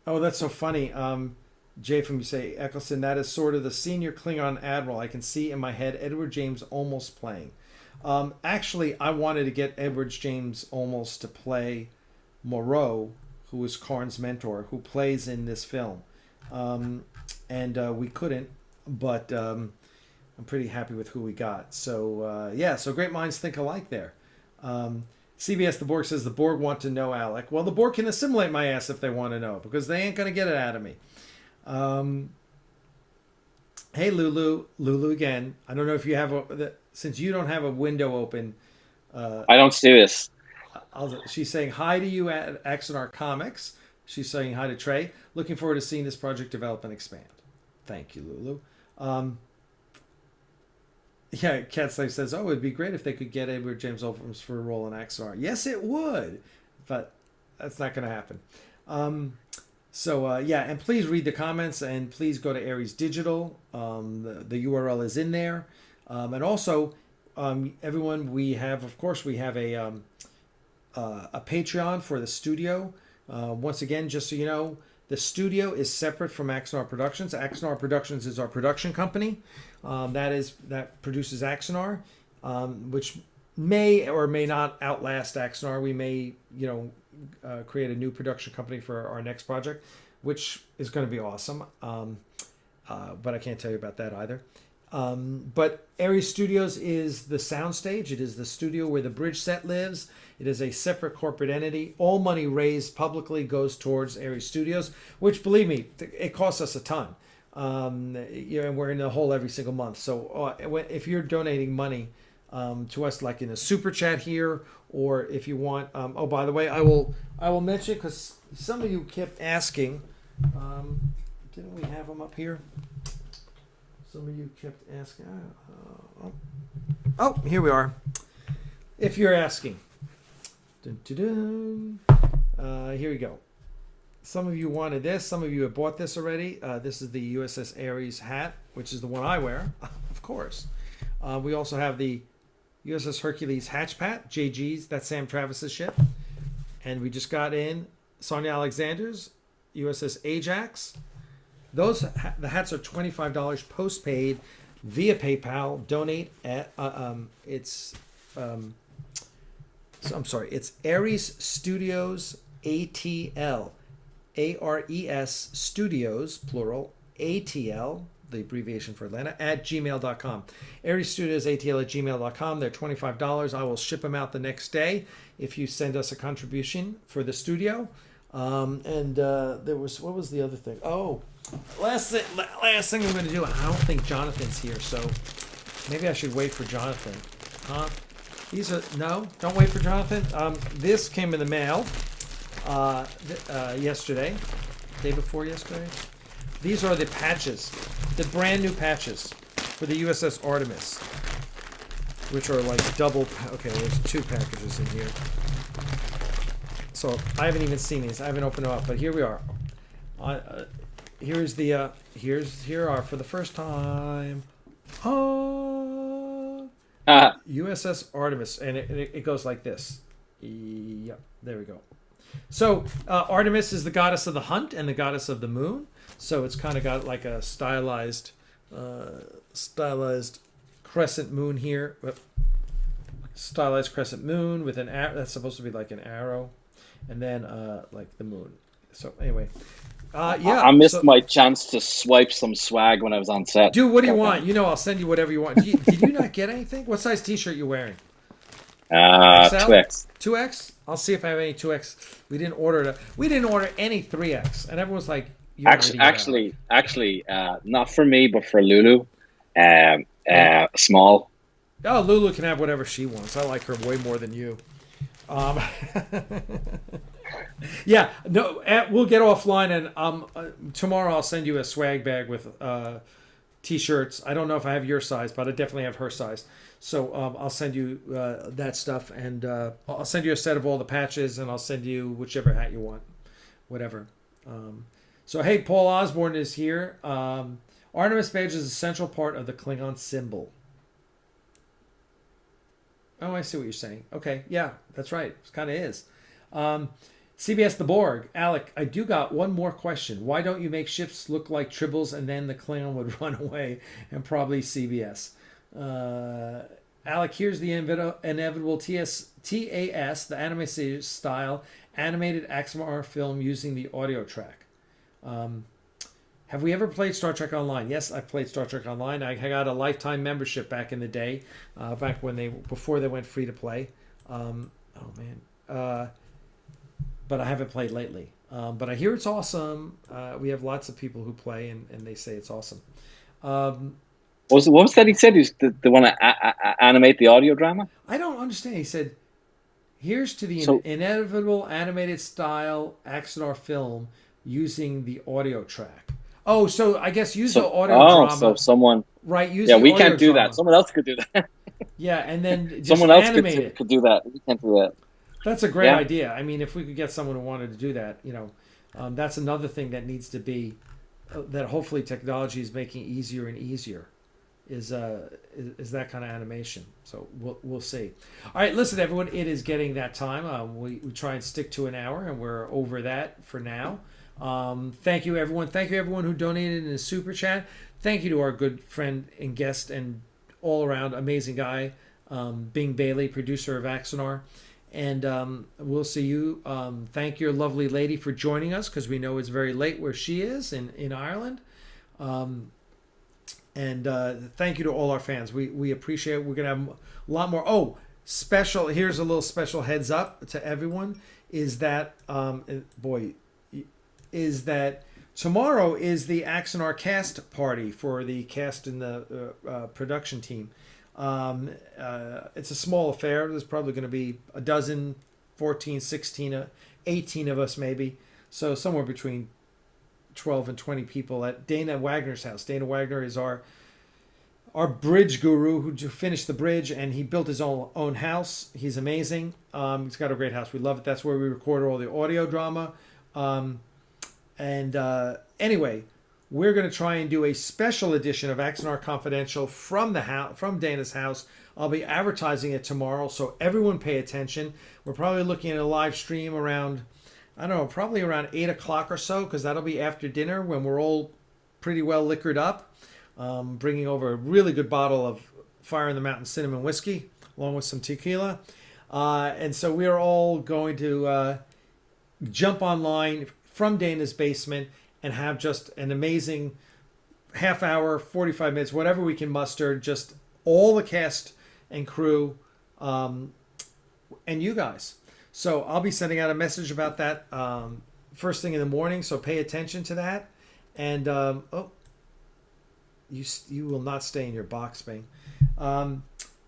Speaker 1: that's so funny. Jay from you say Eccleston. That is sort of the senior Klingon admiral. I can see in my head Edward James almost playing. Actually, I wanted to get Edward James Olmos to play Moreau, who was Karn's mentor, who plays in this film, and we couldn't. But I'm pretty happy with who we got. So so great minds think alike there. CBS The Borg says the Borg want to know Alec. Well, the Borg can assimilate my ass if they want to know, because they ain't gonna get it out of me. Hey Lulu again. I don't know if you have since you don't have a window open.
Speaker 2: I don't see this.
Speaker 1: She's saying hi to you at Axanar Comics. She's saying hi to Trey. Looking forward to seeing this project develop and expand. Thank you, Lulu. Yeah, Catslave says, "Oh, it'd be great if they could get Edward James Olmos for a role in Axanar." Yes, it would, but that's not going to happen. And please read the comments, and please go to Aries Digital. The URL is in there, and also, everyone, we have a Patreon for the studio. Once again, just so you know, the studio is separate from Axanar Productions. Axanar Productions is our production company. That produces Axanar, which may or may not outlast Axanar. We may, create a new production company for our next project, which is going to be awesome. but I can't tell you about that either. But Aries Studios is the soundstage. It is the studio where the bridge set lives. It is a separate corporate entity. All money raised publicly goes towards Aries Studios, which, believe me, it costs us a ton. And we're in the hole every single month. So if you're donating money to us, like in a super chat here, or if you want, oh, by the way, I will mention, because some of you kept asking. Didn't we have them up here? Some of you kept asking. Oh, here we are. If you're asking. Dun, dun, dun. Here we go. Some of you wanted this. Some of you have bought this already. This is the USS Aries hat, which is the one I wear, of course. We also have the USS Hercules hatchpat, JG's, that's Sam Travis's ship. And we just got in Sonia Alexander's USS Ajax. The hats are $25 postpaid via PayPal. Donate at it's Aries Studios ATL, ARES Studios plural ATL, the abbreviation for Atlanta, at gmail.com. Aries Studios ATL at gmail.com. They're $25. I will ship them out the next day if you send us a contribution for the studio. There was, what was the other thing? Oh, last thing I'm going to do. I don't think Jonathan's here, so maybe I should wait for Jonathan. Huh? Don't wait for Jonathan. This came in the mail yesterday, day before yesterday. These are the patches, the brand new patches for the USS Artemis, which are like double. Okay, there's 2 packages in here. So I haven't even seen these. I haven't opened them up, but here we are. Here are for the first time. USS Artemis, and it goes like this. Yep, there we go. So Artemis is the goddess of the hunt and the goddess of the moon. So it's kind of got like a stylized crescent moon here. Stylized crescent moon with an arrow. That's supposed to be like an arrow. And then like the moon. So anyway, I
Speaker 2: missed my chance to swipe some swag when I was on set.
Speaker 1: Dude, what do you want? I'll send you whatever you want. Did you not get anything? What size T-shirt you wearing?
Speaker 2: 2X.
Speaker 1: 2X? I'll see if I have any 2X. We didn't order any 3X, and everyone's like,
Speaker 2: actually, not for me, but for Lulu, small.
Speaker 1: Oh, Lulu can have whatever she wants. I like her way more than you. Yeah, no, we'll get offline, and tomorrow I'll send you a swag bag with T-shirts. I don't know if I have your size, but I definitely have her size. So I'll send you that stuff, and I'll send you a set of all the patches, and I'll send you whichever hat you want, whatever. So hey, Paul Osborne is here. Artemis badge is an essential part of the Klingon symbol. Oh, I see what you're saying. Okay, yeah, that's right. It kind of is. CBS The Borg. Alec, I do got one more question. Why don't you make ships look like tribbles and then the Klingon would run away? And probably CBS. Alec, here's the inevitable TAS, the anime style animated Axanar film using the audio track. Have we ever played Star Trek Online? Yes, I played Star Trek Online. I got a lifetime membership back in the day, before they went free to play. But I haven't played lately. But I hear it's awesome. We have lots of people who play, and they say it's awesome.
Speaker 2: What was that he said? They want to animate the audio drama?
Speaker 1: I don't understand. He said, here's to the inevitable animated style Axanar film using the audio track. Oh, so I guess use the audio drama. Oh,
Speaker 2: so someone...
Speaker 1: Right, use
Speaker 2: the
Speaker 1: audio
Speaker 2: we can't do
Speaker 1: drama.
Speaker 2: that. Someone else could do that.
Speaker 1: Yeah, and then just
Speaker 2: someone else
Speaker 1: animate it.
Speaker 2: could do that. We can't do that.
Speaker 1: That's a great idea. I mean, if we could get someone who wanted to do that, that's another thing that needs to be, that hopefully technology is making easier and easier, is that kind of animation. So we'll see. All right, listen, everyone, it is getting that time. We try and stick to an hour, and we're over that for now. Thank you, everyone. Thank you, everyone who donated in the super chat. Thank you to our good friend and guest and all-around amazing guy, Bing Bailey, producer of Axanar. And we'll see you. Thank your lovely lady for joining us, because we know it's very late where she is in Ireland. And thank you to all our fans. We appreciate it. We're going to have a lot more. Oh, special. Here's a little special heads up to everyone is that, is that tomorrow is the Axanar cast party for the cast and the production team. It's a small affair. There's probably going to be a dozen, 14, 16, 18 of us maybe. So somewhere between 12 and 20 people at Dana Wagner's house. Dana Wagner is our bridge guru who finished the bridge, and he built his own house. He's amazing. He's got a great house. We love it. That's where we record all the audio drama. Anyway, we're going to try and do a special edition of Axanar Confidential from Dana's house. I'll be advertising it tomorrow, so everyone pay attention. We're probably looking at a live stream around, I don't know, probably around 8 o'clock or so, because that'll be after dinner when we're all pretty well liquored up. Bringing over a really good bottle of Fire in the Mountain cinnamon whiskey, along with some tequila. And so we are all going to jump online from Dana's basement and have just an amazing half hour, 45 minutes, whatever we can muster, just all the cast and crew and you guys. So I'll be sending out a message about that first thing in the morning, so pay attention to that. And you will not stay in your box, Bing.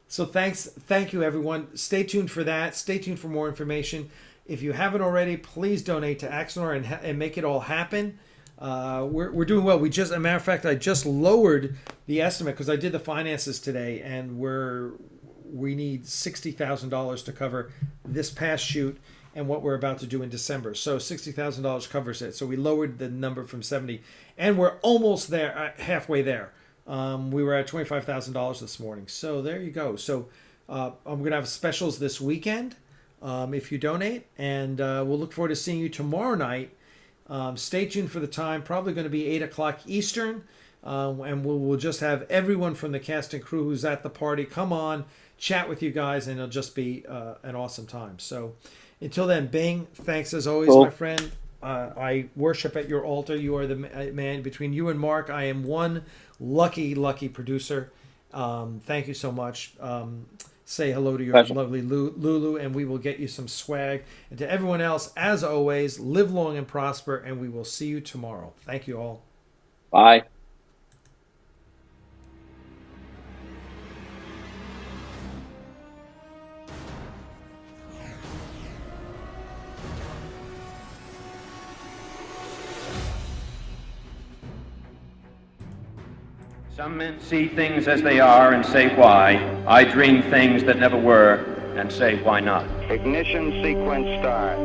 Speaker 1: So thank you everyone. Stay tuned for that. Stay tuned for more information. If you haven't already, please donate to Axanar and make it all happen. We're doing well. As a matter of fact, I just lowered the estimate because I did the finances today, and we need $60,000 to cover this past shoot and what we're about to do in December. So $60,000 covers it. So we lowered the number from 70, and we're almost there, halfway there. We were at $25,000 this morning. So there you go. So I'm going to have specials this weekend if you donate, and we'll look forward to seeing you tomorrow night. Stay tuned for the time. Probably going to be 8 o'clock Eastern, and we'll just have everyone from the cast and crew who's at the party come on, chat with you guys, and it'll just be an awesome time. So until then, Bing, thanks as always, my friend. I worship at your altar. You are the man. Between you and Mark, I am one lucky producer. Thank you so much. Say hello to your lovely Lulu, and we will get you some swag. And to everyone else, as always, live long and prosper, and we will see you tomorrow. Thank you all.
Speaker 2: Bye.
Speaker 3: Some men see things as they are and say why. I dream things that never were and say why not.
Speaker 4: Ignition sequence start.